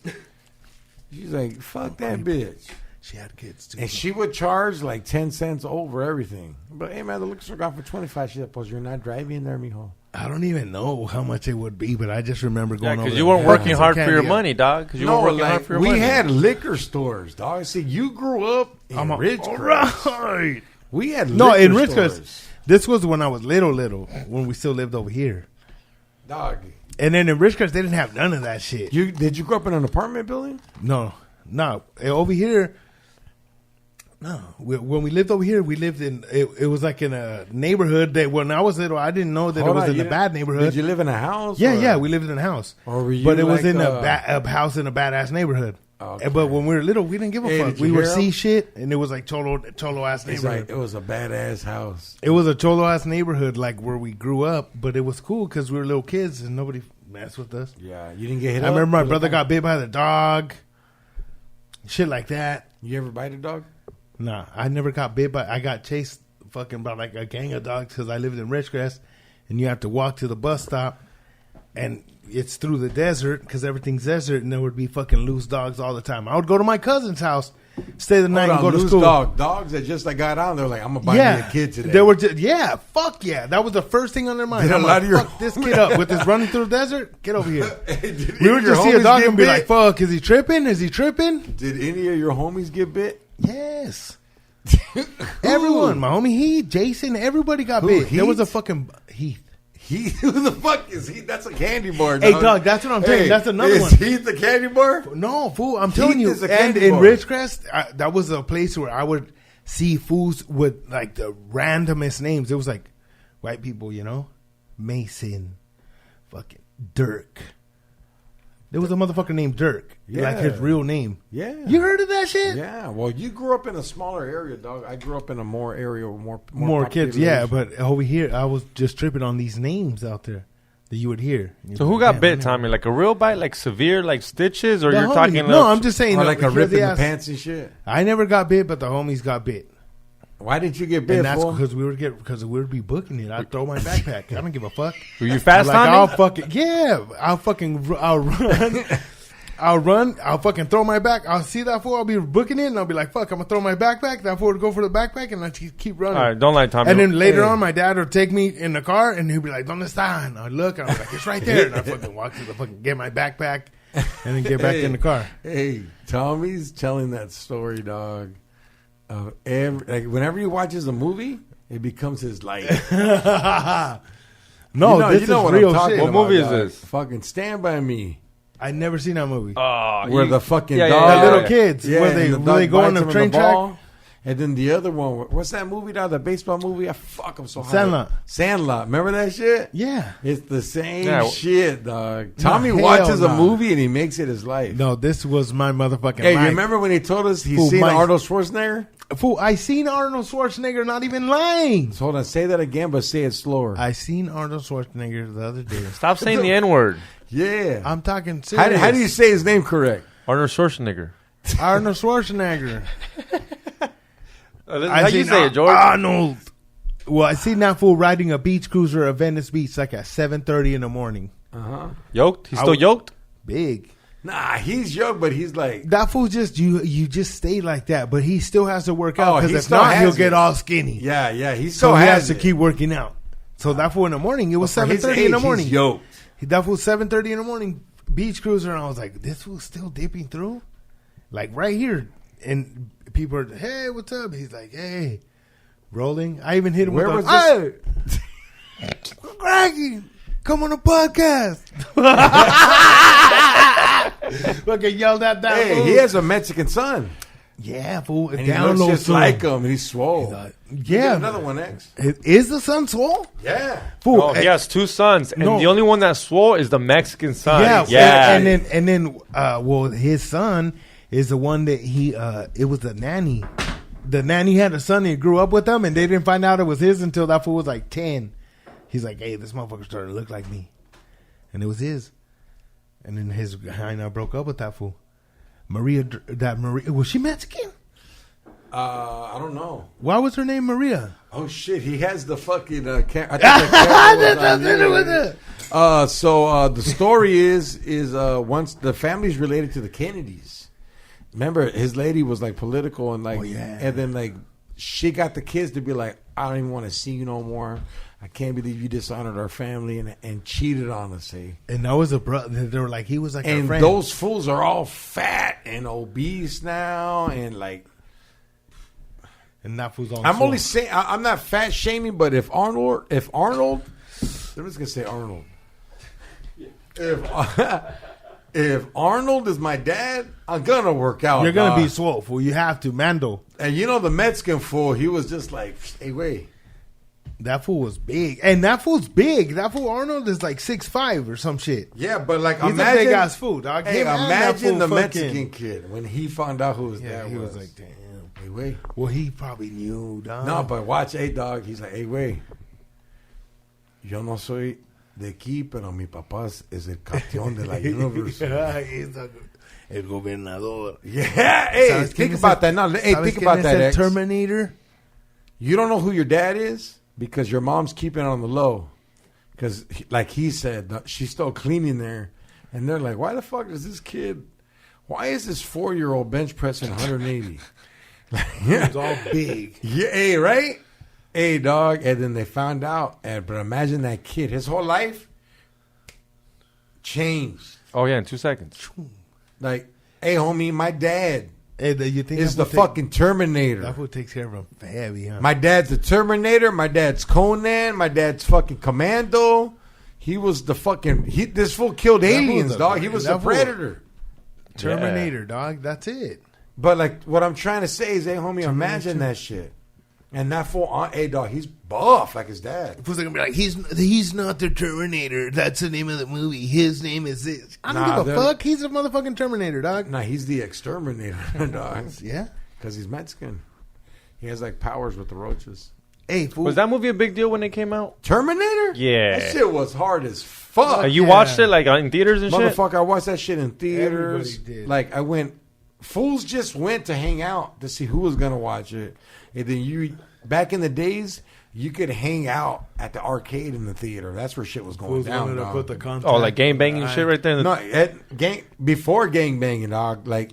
Speaker 6: She's like, "Fuck that bitch."
Speaker 8: She had kids too.
Speaker 6: And she would charge like 10 cents over everything. But hey, man, the liquor store gone for 25. She said, "Pues you're not driving there, mijo."
Speaker 8: I don't even know how much it would be, but I just remember
Speaker 7: Yeah,
Speaker 8: going over
Speaker 7: because
Speaker 8: there
Speaker 7: you weren't
Speaker 8: and
Speaker 7: working
Speaker 8: having
Speaker 7: hard
Speaker 8: some
Speaker 7: for your
Speaker 8: candy.
Speaker 7: money, dog. Because you weren't working hard for your
Speaker 6: we
Speaker 7: money.
Speaker 6: had liquor stores, dog. See, you grew up in Ridgecrest.
Speaker 8: Right.
Speaker 6: We had
Speaker 8: No,
Speaker 6: liquor
Speaker 8: in Ridgecrest.
Speaker 6: stores.
Speaker 8: This was when I was little, when we still lived over here.
Speaker 6: Dog.
Speaker 8: And then in Ridgecrest, they didn't have none of that shit.
Speaker 6: Did you grow up in an apartment building?
Speaker 8: No. Over here, no. When we lived over here, we lived in, it was like in a neighborhood that when I was little, I didn't know that
Speaker 6: Hold
Speaker 8: it was
Speaker 6: on,
Speaker 8: in
Speaker 6: you
Speaker 8: a
Speaker 6: didn't-
Speaker 8: bad neighborhood.
Speaker 6: Did you live in a house?
Speaker 8: Yeah,
Speaker 6: or-
Speaker 8: we lived in a house.
Speaker 6: Or were you
Speaker 8: but it was
Speaker 6: like,
Speaker 8: in a house in a badass neighborhood.
Speaker 6: Okay.
Speaker 8: But when we were little, we didn't give a
Speaker 6: Hey,
Speaker 8: fuck.
Speaker 6: did you
Speaker 8: We would
Speaker 6: hear
Speaker 8: see
Speaker 6: 'em?
Speaker 8: shit, and it was like total ass
Speaker 6: It's
Speaker 8: neighborhood.
Speaker 6: like, it was a badass house.
Speaker 8: It was a total ass neighborhood, like where we grew up. But it was cool because we were little kids and nobody messed with us.
Speaker 6: Yeah, you didn't get hit
Speaker 8: I
Speaker 6: up?
Speaker 8: remember my
Speaker 6: with
Speaker 8: brother
Speaker 6: a-
Speaker 8: got bit by the dog, shit like that.
Speaker 6: You ever bite a dog?
Speaker 8: Nah, I never got bit by. I got chased fucking by like a gang of dogs because I lived in Ridgecrest, and you have to walk to the bus stop, and it's through the desert because everything's desert, and there would be fucking loose dogs all the time. I would go to my cousin's house, stay the night, and go to
Speaker 6: loose
Speaker 8: school.
Speaker 6: dogs that just got out. They're like, I'm gonna buy me a kid today.
Speaker 8: They were just, fuck yeah. That was the first thing on their mind.
Speaker 6: Did a
Speaker 8: I'm
Speaker 6: lot
Speaker 8: like,
Speaker 6: of your-
Speaker 8: fuck this kid up with this running through the desert. Get over here.
Speaker 6: Did
Speaker 8: We
Speaker 6: any
Speaker 8: would
Speaker 6: of your
Speaker 8: just see a
Speaker 6: homies
Speaker 8: dog
Speaker 6: get
Speaker 8: and be
Speaker 6: bit?
Speaker 8: like, fuck, is he tripping? Is he tripping?
Speaker 6: Did any of your homies get bit?
Speaker 8: Yes. Everyone, my homie Heath, Jason, everybody got
Speaker 6: Who,
Speaker 8: bit. There was a
Speaker 6: Heath?
Speaker 8: fucking Heath.
Speaker 6: Who the fuck is he? That's a candy bar.
Speaker 8: Hey, dog, that's what I'm saying. That's another
Speaker 6: is
Speaker 8: one.
Speaker 6: Heath the candy bar?
Speaker 8: No, fool, I'm telling
Speaker 6: Heath
Speaker 8: you.
Speaker 6: is a
Speaker 8: And
Speaker 6: candy
Speaker 8: in
Speaker 6: bar.
Speaker 8: Ridgecrest, that was a place where I would see fools with like the randomest names. It was like white people, Mason, fucking Dirk. There was a motherfucker named Dirk. Like his real name.
Speaker 6: Yeah.
Speaker 8: You heard of that shit?
Speaker 6: Yeah. Well, you grew up in a smaller area, dog. I grew up in a more area with
Speaker 8: More kids, yeah.
Speaker 6: population.
Speaker 8: But over here, I was just tripping on these names out there that you would hear.
Speaker 7: So who got bit, Tommy? Like a real bite, like severe, like stitches, or
Speaker 8: The
Speaker 7: you're
Speaker 8: homie-
Speaker 7: talking?
Speaker 8: No, I'm just saying.
Speaker 6: Or like a
Speaker 8: here
Speaker 6: rip
Speaker 8: they
Speaker 6: in the
Speaker 8: ask-
Speaker 6: pants and shit.
Speaker 8: I never got bit, but the homies got bit.
Speaker 6: Why did you get bit,
Speaker 8: And that's
Speaker 6: fool?
Speaker 8: because we would be booking it. I'd throw my backpack. I don't give a fuck.
Speaker 7: Were you fast,
Speaker 8: Like
Speaker 7: Tommy?
Speaker 8: I'll run. I'll fucking throw my back. I'll see that fool. I'll be booking it, and I'll be like, "Fuck, I'm gonna throw my backpack." That fool would go for the backpack, and I keep running.
Speaker 7: All right, don't lie, Tommy.
Speaker 8: And then later
Speaker 6: Hey.
Speaker 8: on, my dad would take me in the car, and he'd be like, "¿Dónde está?" And I'd look, and I'm like, "It's right there." And I fucking walk to the fucking get my backpack, and then get back in the car.
Speaker 6: Hey, Tommy's telling that story, dog. Of like whenever he watches a movie, it becomes his life.
Speaker 8: No, this is
Speaker 6: what
Speaker 8: real
Speaker 6: I'm talking
Speaker 8: shit.
Speaker 7: What
Speaker 6: about,
Speaker 7: movie is
Speaker 6: dog.
Speaker 7: this?
Speaker 6: Fucking Stand By Me.
Speaker 8: I never seen that movie.
Speaker 6: Where the fucking
Speaker 7: yeah,
Speaker 6: dog,
Speaker 8: The little kids, where
Speaker 6: and
Speaker 8: they
Speaker 6: the
Speaker 8: where they
Speaker 6: dog
Speaker 8: go on
Speaker 6: bites
Speaker 8: the
Speaker 6: him in
Speaker 8: train track.
Speaker 6: ball. And then the other one, what's that movie now? The baseball movie? I'm so high.
Speaker 8: Sandlot.
Speaker 6: Sandlot. Remember that shit?
Speaker 8: Yeah.
Speaker 6: It's the same
Speaker 7: Yeah.
Speaker 6: shit, dog. Tommy
Speaker 8: hell
Speaker 6: watches a
Speaker 8: nah.
Speaker 6: movie and he makes it his life.
Speaker 8: No, this was my motherfucking
Speaker 6: Hey,
Speaker 8: life.
Speaker 6: you remember when he told us he's
Speaker 8: Fool,
Speaker 6: seen
Speaker 8: Mike.
Speaker 6: Arnold Schwarzenegger?
Speaker 8: Fool, I seen Arnold Schwarzenegger not even lying.
Speaker 6: So hold on, say that again, but say it slower.
Speaker 8: I seen Arnold Schwarzenegger the other day.
Speaker 7: Stop saying the N word.
Speaker 6: yeah.
Speaker 8: I'm talking serious.
Speaker 6: How do you say his name correct?
Speaker 7: Arnold Schwarzenegger.
Speaker 8: Arnold Schwarzenegger?
Speaker 7: How you say it, George?
Speaker 8: Arnold. Well, I seen that fool riding a beach cruiser at Venice Beach like at 7:30 in the morning.
Speaker 7: Yoked? He's still yoked?
Speaker 8: Big.
Speaker 6: Nah, he's young, but he's like,
Speaker 8: That fool just you just stay like that, but he still has to work out
Speaker 6: Oh,
Speaker 8: because
Speaker 6: he
Speaker 8: if
Speaker 6: still
Speaker 8: not,
Speaker 6: has
Speaker 8: he'll
Speaker 6: it.
Speaker 8: get all skinny.
Speaker 6: yeah, he
Speaker 8: So
Speaker 6: still
Speaker 8: he
Speaker 6: has
Speaker 8: has to
Speaker 6: it.
Speaker 8: keep working out. So that fool in the morning, it was
Speaker 6: For his
Speaker 8: 7:30 in the
Speaker 6: age,
Speaker 8: morning.
Speaker 6: he's yoked.
Speaker 8: That fool 7:30 in the morning, beach cruiser, and I was like, this fool's still dipping through, like right here, and people are, hey, what's up? He's like, hey, rolling. I even hit him
Speaker 6: Where
Speaker 8: with
Speaker 6: was
Speaker 8: a, hey, Craggy, come on the podcast. Fucking yelled at that
Speaker 6: Hey,
Speaker 8: fool.
Speaker 6: he has a Mexican son.
Speaker 8: Yeah, fool.
Speaker 6: And he looks just like him, and he's swole.
Speaker 8: Yeah.
Speaker 6: Another one, X.
Speaker 8: Is the son swole?
Speaker 6: Yeah.
Speaker 8: Fool.
Speaker 7: Oh, he has two sons, and
Speaker 8: No.
Speaker 7: the only one that swole is the Mexican son.
Speaker 8: Yeah, and then, well, his son is the one that it was the nanny. The nanny had a son, and he grew up with them, and they didn't find out it was his until that fool was like 10. He's like, hey, this motherfucker started to look like me, and it was his. And then his hyena broke up with that fool. Maria, was she Mexican?
Speaker 6: I don't know.
Speaker 8: Why was her name Maria?
Speaker 6: Oh shit, he has the fucking. I think the camera was on there. So the story is once the family's related to the Kennedys. Remember, his lady was like political and like, and then like she got the kids to be like, I don't even want to see you no more. I can't believe you dishonored our family and cheated on us, hey.
Speaker 8: And that was a brother. They were like, he was like
Speaker 6: And
Speaker 8: our friend.
Speaker 6: those fools are all fat and obese now, and like.
Speaker 8: And that fool's on.
Speaker 6: I'm only saying I'm not fat shaming, but if Arnold, I'm just gonna say Arnold. If Arnold is my dad, I'm gonna work out.
Speaker 8: You're gonna
Speaker 6: dog.
Speaker 8: be swole, fool. You have to, Mando.
Speaker 6: And you know the Mexican fool, he was just like, hey, wait.
Speaker 8: That fool was big, and that fool's big. That fool Arnold is like 6'5" or some shit.
Speaker 6: Yeah, but like
Speaker 8: He's
Speaker 6: imagine
Speaker 8: a big ass fool, dog.
Speaker 6: Hey,
Speaker 8: Him and that
Speaker 6: imagine
Speaker 8: fool
Speaker 6: the
Speaker 8: fucking-
Speaker 6: Mexican kid when he found out who his
Speaker 8: Yeah,
Speaker 6: dad
Speaker 8: he
Speaker 6: was.
Speaker 8: was like, damn.
Speaker 6: Hey, wait.
Speaker 8: Well, he probably knew, dog.
Speaker 6: No, but watch, hey, dog. He's like, hey, wait. Yo no soy de aquí, pero mi papá es el campeón de la universe.
Speaker 8: He's el gobernador.
Speaker 6: Yeah, hey,
Speaker 8: ¿Sabes quién
Speaker 6: think
Speaker 8: es
Speaker 6: about
Speaker 8: el-
Speaker 6: that. Now, hey,
Speaker 8: ¿Sabes
Speaker 6: think
Speaker 8: quién
Speaker 6: about
Speaker 8: es
Speaker 6: that,
Speaker 8: el
Speaker 6: X.
Speaker 8: Terminator.
Speaker 6: You don't know who your dad is because your mom's keeping it on the low. Because, like he said, she's still cleaning there. And they're like, why the fuck is this kid... Why is this 4-year-old bench pressing 180?
Speaker 8: He's all big.
Speaker 6: Yeah, hey, right? Hey, dog. And then they found out. But imagine that kid. His whole life changed.
Speaker 7: Oh, yeah, in 2 seconds.
Speaker 6: Like, hey, homie, my dad
Speaker 8: Hey, you think
Speaker 6: is
Speaker 8: that
Speaker 6: the
Speaker 8: fool
Speaker 6: fucking Terminator.
Speaker 8: That fool takes care of him heavy, huh?
Speaker 6: My dad's the Terminator. My dad's Conan. My dad's fucking Commando. He was the fucking... This fool killed aliens,
Speaker 8: a-
Speaker 6: dog. He was
Speaker 8: that
Speaker 6: a
Speaker 8: fool-
Speaker 6: predator.
Speaker 8: Terminator, dog. That's it.
Speaker 6: But, like, what I'm trying to say is, hey, homie, imagine that shit. And that fool, hey dog, he's buff like his dad.
Speaker 8: Fool's gonna be like, he's not the Terminator. That's the name of the movie. His name is this. I don't give a fuck. He's a motherfucking Terminator, dog.
Speaker 6: Nah, he's the exterminator, dog.
Speaker 8: Yeah.
Speaker 6: Because he's Mexican. He has like powers with the roaches.
Speaker 8: Hey, fool.
Speaker 7: Was that movie a big deal when it came out?
Speaker 6: Terminator?
Speaker 7: Yeah.
Speaker 6: That shit was hard as fuck.
Speaker 7: You watched it like in theaters and shit?
Speaker 6: Motherfucker, I watched that shit in theaters.
Speaker 8: Everybody did.
Speaker 6: Like, fools just went to hang out to see who was going to watch it. And then back in the days, you could hang out at the arcade in the theater. That's where shit was going
Speaker 8: Fools
Speaker 6: down,
Speaker 8: wanted to
Speaker 6: dog.
Speaker 8: put the contact.
Speaker 7: Oh, like gang banging shit right there?
Speaker 6: No, before gang banging, dog. Like,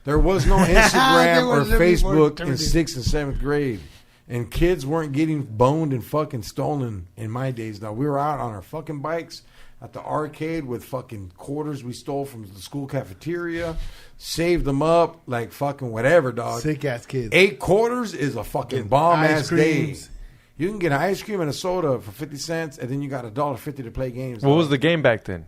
Speaker 6: there was no Instagram or Facebook in 6th and 7th grade. And kids weren't getting boned and fucking stolen in my days, dog. We were out on our fucking bikes at the arcade with fucking quarters we stole from the school cafeteria, saved them up, like fucking whatever, dog.
Speaker 8: Sick ass kids.
Speaker 6: 8 quarters is a fucking
Speaker 8: Get
Speaker 6: bomb
Speaker 8: ice
Speaker 6: ass day.
Speaker 8: creams.
Speaker 6: You can get ice cream and a soda for 50 cents, and then you got $1.50 to play games.
Speaker 7: What
Speaker 6: dog.
Speaker 7: was the game back then?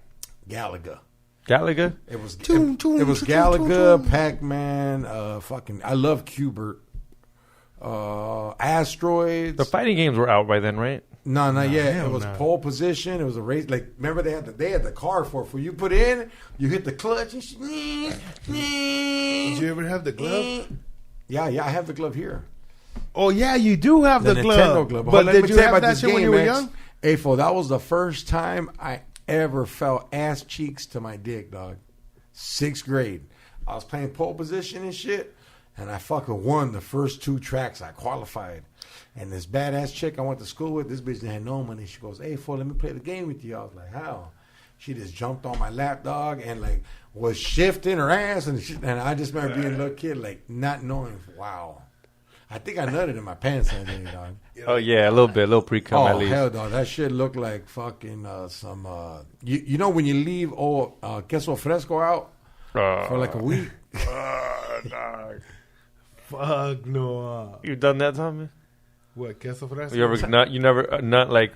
Speaker 6: Galaga?
Speaker 7: Galaga?
Speaker 6: It was
Speaker 8: Toon, toon,
Speaker 6: it was
Speaker 8: toon, toon,
Speaker 6: Galaga,
Speaker 8: toon.
Speaker 6: Pac-Man, fucking. I love Cubert, Asteroids.
Speaker 7: The fighting games were out by then, right?
Speaker 6: No, not yet.
Speaker 8: hell
Speaker 6: It was
Speaker 8: no.
Speaker 6: pole position. It was a race. Like, remember they had the car for you put in, you hit the clutch. And
Speaker 8: Did you ever have the glove?
Speaker 6: Yeah, I have the glove here.
Speaker 8: Oh yeah, you do have the
Speaker 6: Nintendo
Speaker 8: glove.
Speaker 6: But
Speaker 8: But
Speaker 6: let
Speaker 8: did
Speaker 6: me
Speaker 8: you
Speaker 6: tell
Speaker 8: have
Speaker 6: about
Speaker 8: that
Speaker 6: this
Speaker 8: shit when
Speaker 6: game,
Speaker 8: you were
Speaker 6: Max.
Speaker 8: young?
Speaker 6: Hey, fool, that was the first time I ever felt ass cheeks to my dick, dog. 6th grade. I was playing pole position and shit, and I fucking won the first 2 tracks. I qualified. And this badass chick I went to school with, this bitch had no money. She goes, hey, fool, let me play the game with you. I was like, how? She just jumped on my lap, dog, and like was shifting her ass. And I just remember being a little kid, like not knowing, wow. I think I nutted in my pants that day, dog.
Speaker 7: Oh, yeah, a little pre-cum at
Speaker 6: Oh,
Speaker 7: least.
Speaker 6: hell, dog. That shit looked like fucking some, you know when you leave queso fresco out for like a week?
Speaker 7: Dog.
Speaker 8: Fuck no.
Speaker 7: You done that, Tommy?
Speaker 8: What, queso fresco?
Speaker 7: You never nut like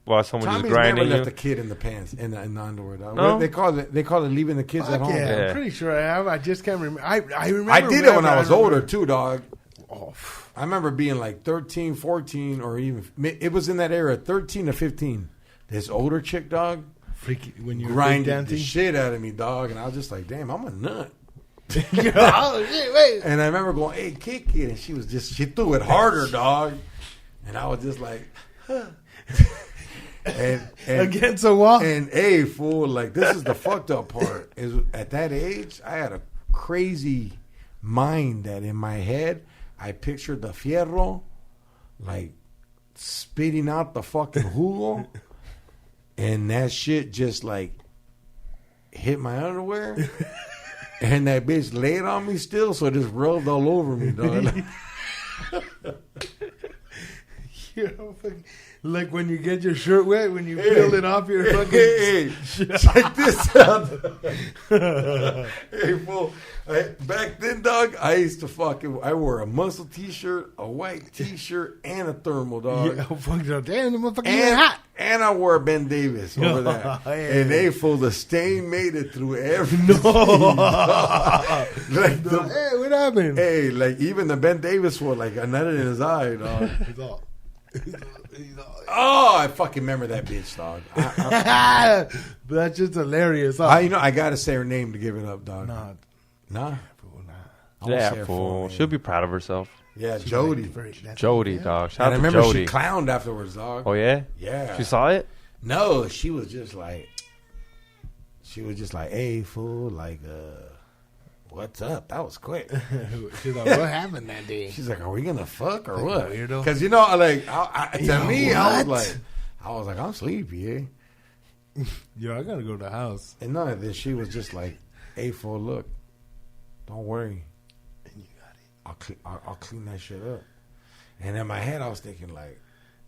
Speaker 7: while someone
Speaker 6: Tommy's
Speaker 7: just grinding
Speaker 6: never
Speaker 7: you?
Speaker 6: left a kid in the pants, in the underwear, dog.
Speaker 7: No?
Speaker 6: They call it leaving the kids at
Speaker 8: Fuck
Speaker 6: home.
Speaker 8: yeah,
Speaker 7: Yeah.
Speaker 8: I'm pretty sure I have. I just can't remember. I remember.
Speaker 6: I did it when I was
Speaker 8: remember.
Speaker 6: older, too, dog.
Speaker 8: Oh,
Speaker 6: I remember being like 13, 14, or even, it was in that era, 13 to 15. This older chick, dog,
Speaker 8: freaky when you were
Speaker 6: grinded the
Speaker 8: dancing.
Speaker 6: shit out of me, dog. And I was just like, damn, I'm a nut.
Speaker 8: Oh shit! Wait.
Speaker 6: And I remember going, hey, kick it. And she threw it harder, dog. And I was just like, huh. and
Speaker 8: Against a wall.
Speaker 6: And hey, fool, like this is the fucked up part. Is at that age, I had a crazy mind that in my head, I pictured the fierro, like spitting out the fucking jugo, and that shit just like hit my underwear, and that bitch laid on me still, so it just rubbed all over me, dog.
Speaker 8: You know, fucking- like when you get your shirt wet, when you peel it off your fucking.
Speaker 6: Hey, check this out. Hey, fool. Back then, dog, I used to I wore a muscle t-shirt, a white t-shirt, and a thermal, dog.
Speaker 8: Yeah, fuck, damn, the motherfucker getting hot.
Speaker 6: And I wore a Ben Davis over that.
Speaker 8: Yeah.
Speaker 6: And they, fool, the stain made it through every
Speaker 8: No.
Speaker 6: like
Speaker 8: Hey, what happened?
Speaker 6: Hey, like even the Ben Davis one, like I nutted in his eye, dog.
Speaker 8: He's all-
Speaker 6: Oh, I fucking remember that bitch, dog.
Speaker 8: But that's just hilarious. Huh?
Speaker 6: I gotta say her name to give it up, dog.
Speaker 8: Nah,
Speaker 6: Nah.
Speaker 8: fool, nah.
Speaker 6: I won't say
Speaker 7: Yeah,
Speaker 6: her
Speaker 7: fool.
Speaker 6: full name.
Speaker 7: She'll be proud of herself.
Speaker 6: Yeah, Jody.
Speaker 8: That's-
Speaker 7: Jody,
Speaker 8: yeah.
Speaker 7: dog.
Speaker 6: And
Speaker 7: Shout
Speaker 6: I
Speaker 7: out to
Speaker 6: remember
Speaker 7: Jody.
Speaker 6: she clowned afterwards, dog.
Speaker 7: Oh, yeah?
Speaker 6: Yeah.
Speaker 7: She saw it?
Speaker 6: No, she was just like, hey, fool, like, what's up? That was quick.
Speaker 8: She's like, what happened that day?
Speaker 6: She's like, are we gonna fuck or
Speaker 8: Like
Speaker 6: what?
Speaker 8: a weirdo.
Speaker 6: Because, you know, like, to me, I
Speaker 8: what?
Speaker 6: was like, I'm sleepy, eh?
Speaker 8: Yo, I gotta go to the house.
Speaker 6: And no, then she was just like, hey, fool, look, don't worry.
Speaker 8: And you got it.
Speaker 6: I'll clean that shit up. And in my head, I was thinking, like,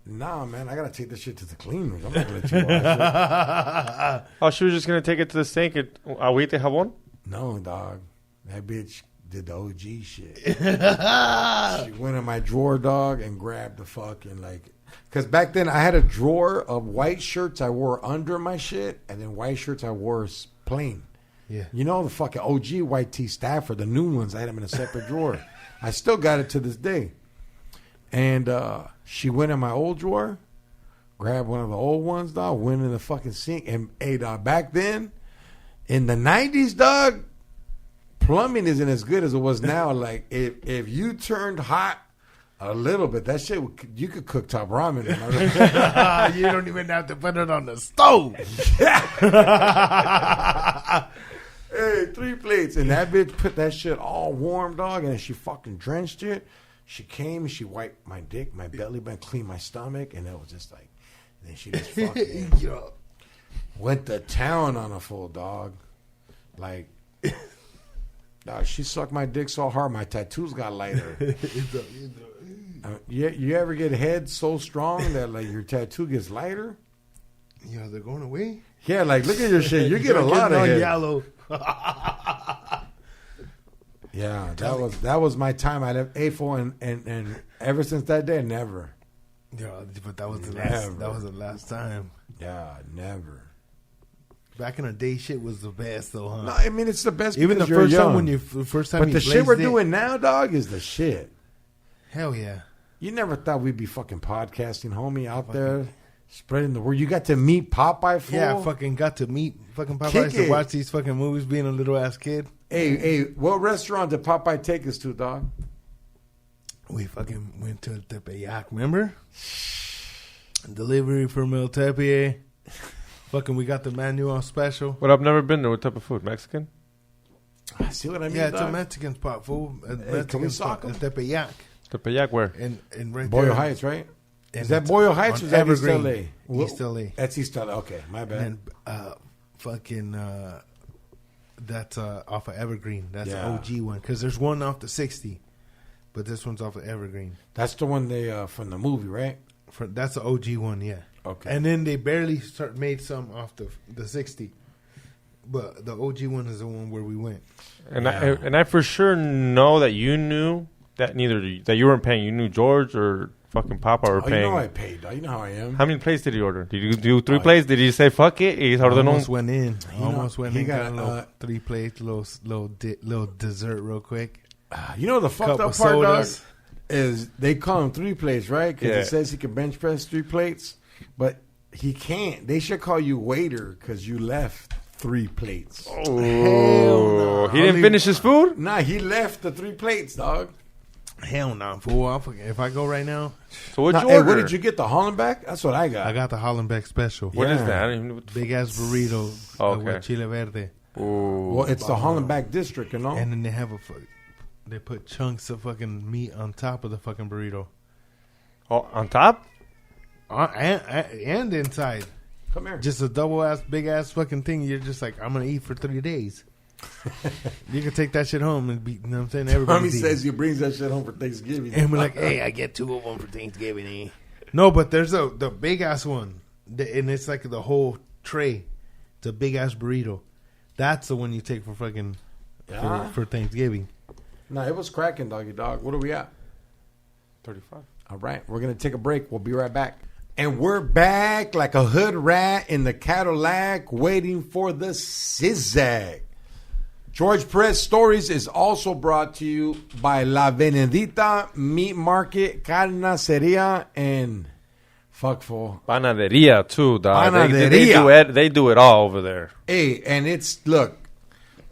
Speaker 6: nah, man, I gotta take this shit to the clean room. I'm not gonna let you wash it.
Speaker 7: Oh, she was just going to take it to the sink and agüite jabón?
Speaker 6: No, dog. That bitch did the OG shit. She went in my drawer, dog, and grabbed the fucking, like... Because back then, I had a drawer of white shirts I wore under my shit, and then white shirts I wore plain.
Speaker 8: Yeah.
Speaker 6: You know, the fucking OG white tee Stafford, the new ones, I had them in a separate drawer. I still got it to this day. And she went in my old drawer, grabbed one of the old ones, dog, went in the fucking sink. And, hey, dog, back then, in the 90s, dog, plumbing isn't as good as it was now. Like, if you turned hot a little bit, that shit, you could cook top ramen.
Speaker 8: You don't even have to put it on the stove.
Speaker 6: Hey, 3 plates. And that bitch put that shit all warm, dog, and she fucking drenched it. She came, she wiped my dick, my belly button, cleaned my stomach, and it was just like, and then she just fucking went to town on a full dog. Like, dog, she sucked my dick so hard, my tattoos got lighter. You ever get head so strong that, like, your tattoo gets lighter?
Speaker 8: Yeah, they're going away.
Speaker 6: Yeah, like, look at your shit. You get a lot of head.
Speaker 8: Yellow.
Speaker 6: Yeah, that was my time. I left A4, and ever since that day, never.
Speaker 8: Yeah, but that was the
Speaker 6: Never.
Speaker 8: last. That was the last time.
Speaker 6: Yeah, never.
Speaker 8: Back in the day, shit was the best, though, huh?
Speaker 6: No, I mean, it's the best.
Speaker 8: Even the
Speaker 6: because you're
Speaker 8: first time
Speaker 6: young.
Speaker 8: when you first time.
Speaker 6: But
Speaker 8: you
Speaker 6: the shit we're
Speaker 8: blazed it,
Speaker 6: doing now, dog, is the shit.
Speaker 8: Hell yeah.
Speaker 6: You never thought we'd be fucking podcasting, homie, out there spreading the word. You got to meet Popeye, fool.
Speaker 8: Yeah, I fucking got to meet fucking Popeye. I
Speaker 6: Kick
Speaker 8: used to
Speaker 6: it.
Speaker 8: watch these fucking movies being a little ass kid.
Speaker 6: Hey, what restaurant did Popeye take us to, dog?
Speaker 8: We fucking went to Tepeyac, remember? Delivery from El Tepe. Fucking, we got the menu on special.
Speaker 7: But I've never been there. What type of food? Mexican?
Speaker 6: See what I mean,
Speaker 8: Yeah, it's
Speaker 6: dog?
Speaker 8: a Mexican spot, fool. A
Speaker 6: can we
Speaker 8: Mexican
Speaker 6: sock
Speaker 8: spot.
Speaker 6: 'em?
Speaker 8: El Tepeyac.
Speaker 7: Tepeyac where?
Speaker 8: And right
Speaker 6: Boyle
Speaker 8: there.
Speaker 6: Heights, right?
Speaker 8: And
Speaker 6: Is that
Speaker 8: it's
Speaker 6: Boyle Heights
Speaker 8: on
Speaker 6: or is that East
Speaker 8: Evergreen.
Speaker 6: LA?
Speaker 8: East LA.
Speaker 6: That's East LA. Okay, my bad.
Speaker 8: And then fucking that's off of Evergreen. That's
Speaker 6: Yeah.
Speaker 8: the OG one. Because there's one off the 60. But this one's off of Evergreen.
Speaker 6: That's the one they from the movie, right?
Speaker 8: That's the OG one, yeah.
Speaker 6: Okay.
Speaker 8: And then they barely made some off the 60. But the OG one is the one where we went.
Speaker 7: And
Speaker 6: Yeah.
Speaker 7: I for sure know that you knew that that you weren't paying. You knew George or fucking Papa were
Speaker 6: Oh, you
Speaker 7: paying.
Speaker 6: know I paid, dog. You know how I am.
Speaker 7: How many plates did he order? Did you do 3 plates? Did he say fuck it? Y ordenó
Speaker 8: Almost went in.
Speaker 6: You know,
Speaker 8: Almost went
Speaker 6: he
Speaker 8: in.
Speaker 6: got,
Speaker 8: Got a little 3 plates, little dessert real quick.
Speaker 6: You know the fucked
Speaker 8: Couple
Speaker 6: up part, dog,
Speaker 8: sodas.
Speaker 6: is they call him 3 plates, right? Because
Speaker 7: Yeah.
Speaker 6: it says he can bench press 3 plates, but he can't. They should call you waiter because you left 3 plates.
Speaker 7: Oh,
Speaker 8: no.
Speaker 7: he didn't finish his food?
Speaker 6: Nah, he left the 3 plates, dog.
Speaker 8: Hell no, fool. If I go right now,
Speaker 7: So what'd
Speaker 6: Nah,
Speaker 7: you
Speaker 6: hey,
Speaker 7: order?
Speaker 6: what did you get? The Hollenbeck? That's what I got.
Speaker 8: I got the Hollenbeck special.
Speaker 7: What is
Speaker 6: Yeah.
Speaker 7: that? I don't even know what the
Speaker 8: Big ass burrito
Speaker 7: Okay.
Speaker 8: with chile verde.
Speaker 7: Ooh.
Speaker 6: Well, it's the Hollenbeck district, you know?
Speaker 8: And then they have they put chunks of fucking meat on top of the fucking burrito.
Speaker 7: Oh, on top?
Speaker 8: And inside.
Speaker 6: Come here.
Speaker 8: Just a double ass, big ass fucking thing. You're just like, I'm going to eat for 3 days. You can take that shit home and be, you know what I'm saying?
Speaker 6: Mommy
Speaker 8: Everybody
Speaker 6: says he brings that shit home for Thanksgiving.
Speaker 8: And we're like, hey, I get 2 of them for Thanksgiving. Eh? No, but there's the big ass one. And it's like the whole tray. It's a big ass burrito. That's the one you take for fucking
Speaker 6: Yeah?
Speaker 8: for Thanksgiving.
Speaker 6: Nah, it was cracking, doggy dog. What are we at?
Speaker 7: 35.
Speaker 6: All right, we're going to take a break. We'll be right back. And we're back like a hood rat in the Cadillac waiting for the zigzag. George Perez Stories is also brought to you by La Venedita Meat Market, Carniceria, and fuckful.
Speaker 7: Panaderia, too, dog.
Speaker 6: Panaderia.
Speaker 7: They do it all over there.
Speaker 6: Hey, and it's, look,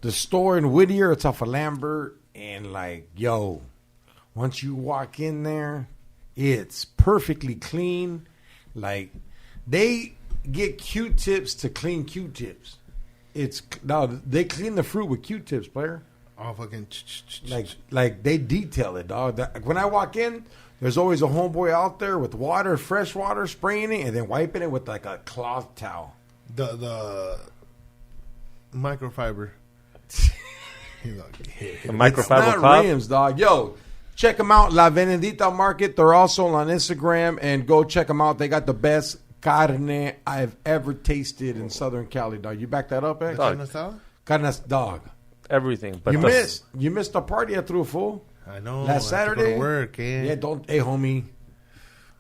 Speaker 6: the store in Whittier, it's off of Lambert, and like, yo, once you walk in there, it's perfectly clean. Like, they get Q-tips to clean Q-tips. They clean the fruit with Q-tips, player.
Speaker 8: Oh, fucking.
Speaker 6: Like they detail it, dog. When I walk in, there's always a homeboy out there with water, fresh water, spraying it, and then wiping it with like a cloth towel.
Speaker 8: The microfiber.
Speaker 7: The
Speaker 6: It's
Speaker 7: microfiber
Speaker 6: not
Speaker 7: cloth.
Speaker 6: rims, dog. Yo, check them out, La Venedita Market. They're also on Instagram, and go check them out. They got the best carne I've ever tasted in Southern Cali, dog. You back that up, X?
Speaker 7: Dog.
Speaker 6: Carne, dog.
Speaker 7: Everything. But
Speaker 6: You missed the party I threw, fool.
Speaker 8: I know.
Speaker 6: Last
Speaker 8: I have to go
Speaker 6: Saturday.
Speaker 8: to work, eh?
Speaker 6: Yeah, don't. Hey, homie.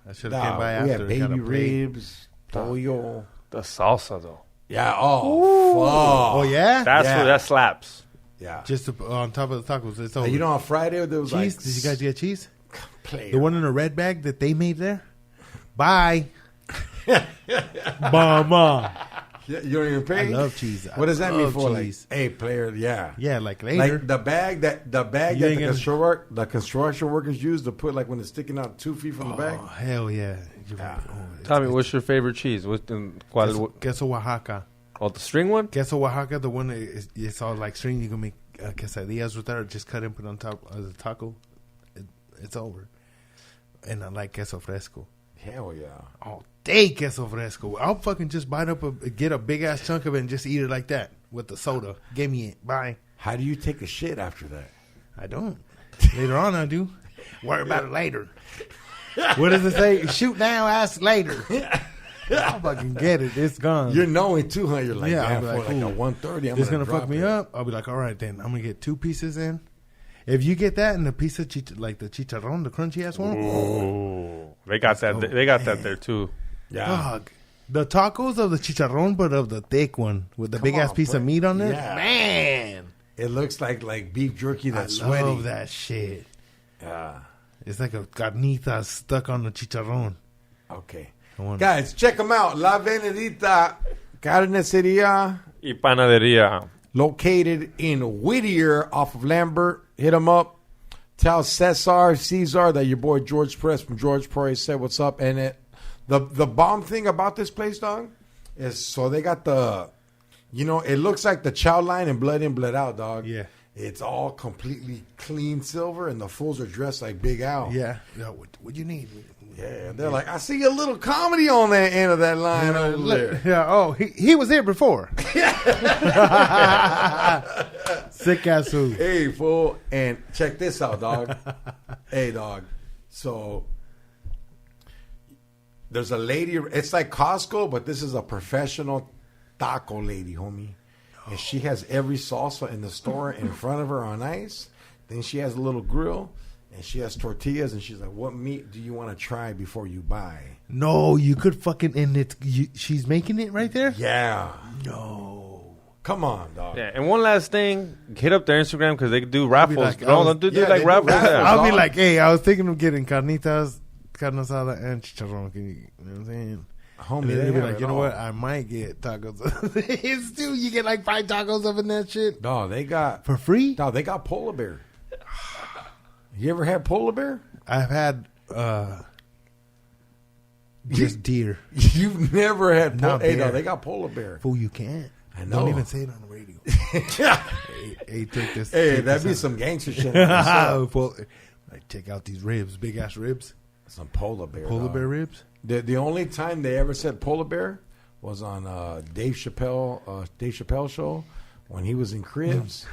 Speaker 8: I should have came
Speaker 6: Dog,
Speaker 8: by
Speaker 6: we
Speaker 8: after.
Speaker 6: had
Speaker 8: Got a
Speaker 6: baby
Speaker 8: plate.
Speaker 6: ribs, pollo.
Speaker 7: the salsa, though.
Speaker 6: Yeah. Oh,
Speaker 8: Oh
Speaker 6: fuck.
Speaker 8: yeah.
Speaker 7: That's
Speaker 6: Yeah.
Speaker 7: what that slaps.
Speaker 6: Yeah.
Speaker 8: Just on top of the tacos. It's over.
Speaker 6: You know, on Friday there was
Speaker 8: cheese.
Speaker 6: like
Speaker 8: Did you guys get cheese?
Speaker 6: Player.
Speaker 8: The one in a red bag that they made there. Bye. Mama.
Speaker 6: You don't even pay.
Speaker 8: I love cheese.
Speaker 6: What does that mean
Speaker 8: love
Speaker 6: for?
Speaker 8: cheese.
Speaker 6: Like, hey, player, yeah.
Speaker 8: Yeah, like later.
Speaker 6: Like the bag that
Speaker 8: You ain't
Speaker 6: the construction workers use to put like when it's sticking out 2 feet from the bag.
Speaker 8: Oh, hell yeah.
Speaker 7: Tommy, what's your favorite cheese?
Speaker 8: Queso Oaxaca.
Speaker 7: Oh, the string one?
Speaker 8: Queso Oaxaca, the one that it's all like string. You can make quesadillas with that or just cut and put on top of the taco. It's over. And I like queso fresco.
Speaker 6: Hell yeah.
Speaker 8: All day queso fresco. I'll fucking just bite up get a big ass chunk of it and just eat it like that with the soda. Give me it. Bye.
Speaker 6: How do you take a shit after that?
Speaker 8: I don't. Later on, I do. Worry about it later. What does it say? Shoot now, ask later. I'll fucking get it. It's gone.
Speaker 6: You're knowing too, huh? You're like,
Speaker 8: Yeah,
Speaker 6: yeah,
Speaker 8: I'll be
Speaker 6: for
Speaker 8: like,
Speaker 6: like a
Speaker 8: ooh,
Speaker 6: 130.
Speaker 8: It's gonna fuck me up. I'll be like, all right, then I'm gonna get 2 pieces in. If you get that and the piece of like the chicharron, the crunchy ass one,
Speaker 7: Oh, they got that. They got that there too.
Speaker 6: Yeah.
Speaker 8: dog. The tacos of the chicharron, but of the thick one with the
Speaker 6: Come
Speaker 8: big ass
Speaker 6: on,
Speaker 8: piece
Speaker 6: bro.
Speaker 8: of meat on there.
Speaker 6: Yeah.
Speaker 8: Man,
Speaker 6: It looks like beef jerky that's
Speaker 8: I
Speaker 6: sweaty.
Speaker 8: love that shit.
Speaker 6: Yeah.
Speaker 8: It's like a carnita stuck on the chicharron.
Speaker 6: Okay.
Speaker 8: I want
Speaker 6: Guys, check them out. La Venedita Carniceria,
Speaker 7: Y panadería.
Speaker 6: located in Whittier off of Lambert. Hit them up. Tell Cesar that your boy George Press from George Press said what's up. And the bomb thing about this place, dog, is so they got the, it looks like the chow line and blood in, blood out, dog.
Speaker 8: Yeah.
Speaker 6: It's all completely clean silver, and the fools are dressed like Big Al.
Speaker 8: Yeah. What you need?
Speaker 6: Yeah, they're like, I see a little comedy on that end of that line over there.
Speaker 8: Yeah. Oh, he was here before. Sick ass food.
Speaker 6: Hey, fool. And check this out, dog. Hey, dog. So there's a lady. It's like Costco, but this is a professional taco lady, homie. And she has every salsa in the store in front of her on ice. Then she has a little grill. And she has tortillas, and she's like, "What meat do you want to try before you buy?"
Speaker 8: No, you could fucking she's making it right there.
Speaker 6: Yeah.
Speaker 8: No.
Speaker 6: Come on, dog.
Speaker 7: Yeah, and one last thing, hit up their Instagram because they do raffles.
Speaker 8: like,
Speaker 7: Don't do
Speaker 6: yeah,
Speaker 7: like
Speaker 6: they do
Speaker 7: raffles.
Speaker 6: raffles.
Speaker 7: Yeah.
Speaker 8: I'll be
Speaker 6: dog.
Speaker 8: like, hey, I was thinking of getting carnitas, carne asada, and chicharrón. Can you know what I'm saying?
Speaker 6: Homie,
Speaker 8: And then
Speaker 6: they
Speaker 8: they'll be
Speaker 6: have
Speaker 8: like,
Speaker 6: it
Speaker 8: you know
Speaker 6: all.
Speaker 8: what? I might get tacos. It's too. You get like 5 tacos of in that shit
Speaker 6: Dog, they got
Speaker 8: for free.
Speaker 6: Dog, they got polar bear. You ever had polar bear?
Speaker 8: I've had just deer.
Speaker 6: You've never had
Speaker 8: Not
Speaker 6: Hey,
Speaker 8: bear.
Speaker 6: no, they got polar bear.
Speaker 8: Fool, you can't.
Speaker 6: I know.
Speaker 8: Don't even say it on the radio. hey, take this.
Speaker 6: Hey,
Speaker 8: take
Speaker 6: that'd be
Speaker 8: this
Speaker 6: some gangster shit.
Speaker 8: out. Fool, like, check out these ribs, big ass ribs,
Speaker 6: Some polar bear.
Speaker 8: polar
Speaker 6: dog.
Speaker 8: bear ribs.
Speaker 6: The only time they ever said polar bear was on Dave Chappelle show when he was in Cribs.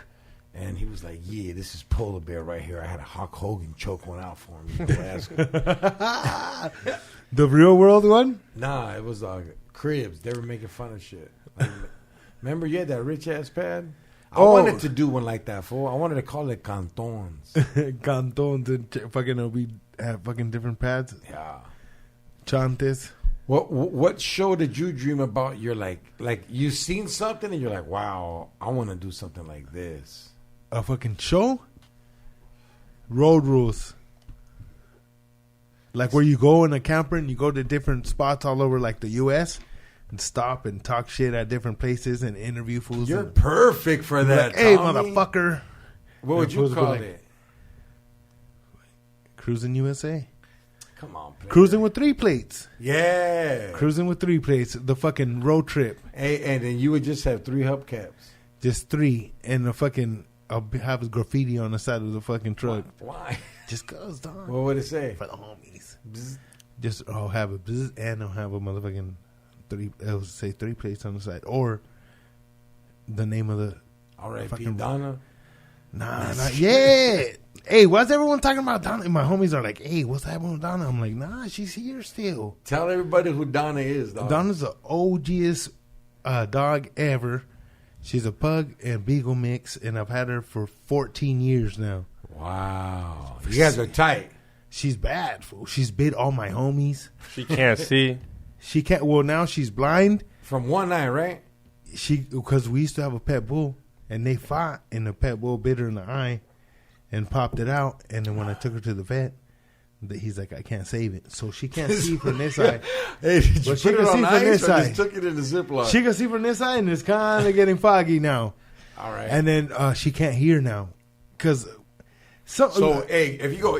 Speaker 6: And he was like, "Yeah, this is polar bear right here. I had a Hulk Hogan choke one out for me."
Speaker 8: The real world one.
Speaker 6: Nah, it was Cribs. They were making fun of shit. Like, remember, you had that rich ass pad. I
Speaker 8: Oh.
Speaker 6: wanted to do one like that, fool. I wanted to call it cantons.
Speaker 8: Cantons and fucking we have fucking different pads.
Speaker 6: Yeah.
Speaker 8: Chantes.
Speaker 6: What show did you dream about? You're like you seen something and you're like, wow, I want to do something like this.
Speaker 8: A fucking show. Road rules. Like where you go in a camper and you go to different spots all over like the U.S. and stop and talk shit at different places and interview fools.
Speaker 6: You're
Speaker 8: and
Speaker 6: perfect for that.
Speaker 8: like, hey,
Speaker 6: Tommy.
Speaker 8: motherfucker.
Speaker 6: What would
Speaker 8: And
Speaker 6: you
Speaker 8: fools be
Speaker 6: call
Speaker 8: like,
Speaker 6: it?
Speaker 8: Cruising USA.
Speaker 6: Come on, player.
Speaker 8: Cruising with 3 plates.
Speaker 6: Yeah.
Speaker 8: Cruising with 3 plates. The fucking road trip.
Speaker 6: Hey, and then you would just have 3 hubcaps.
Speaker 8: Just 3. And the fucking, I'll have graffiti on the side of the fucking truck.
Speaker 6: Why?
Speaker 8: Just cause, dog.
Speaker 6: What would it say?
Speaker 8: For the homies. Just, I'll have a bzz, and I'll have a motherfucking 3, it'll say 3 plates on the side. Or the name of the,
Speaker 6: All right,
Speaker 8: fucking-
Speaker 6: Pete Donna.
Speaker 8: nah, not yet. Hey, what's everyone talking about Donna? And my homies are like, hey, what's happening with Donna? I'm like, nah, she's here still.
Speaker 6: Tell everybody who Donna is, dog.
Speaker 8: Donna's the OGest dog ever. She's a pug and beagle mix, and I've had her for 14 years now.
Speaker 6: Wow. You guys are tight.
Speaker 8: She's bad, fool. She's bit all my homies.
Speaker 7: She can't see.
Speaker 8: She can't. Well, now she's blind.
Speaker 6: From one eye, right?
Speaker 8: Because we used to have a pet bull, and they fought, and the pet bull bit her in the eye, and popped it out. And then when I took her to the vet, He's like, I can't save it. So she can't see from this side.
Speaker 6: Hey, did you
Speaker 8: But she
Speaker 6: put it
Speaker 8: can see
Speaker 6: on
Speaker 8: from
Speaker 6: ice
Speaker 8: this
Speaker 6: or
Speaker 8: side.
Speaker 6: just took it in the Ziploc?
Speaker 8: She can see from this side, and it's kind of getting foggy now.
Speaker 6: All right.
Speaker 8: And then she can't hear now. Because...
Speaker 6: So, hey, if you go...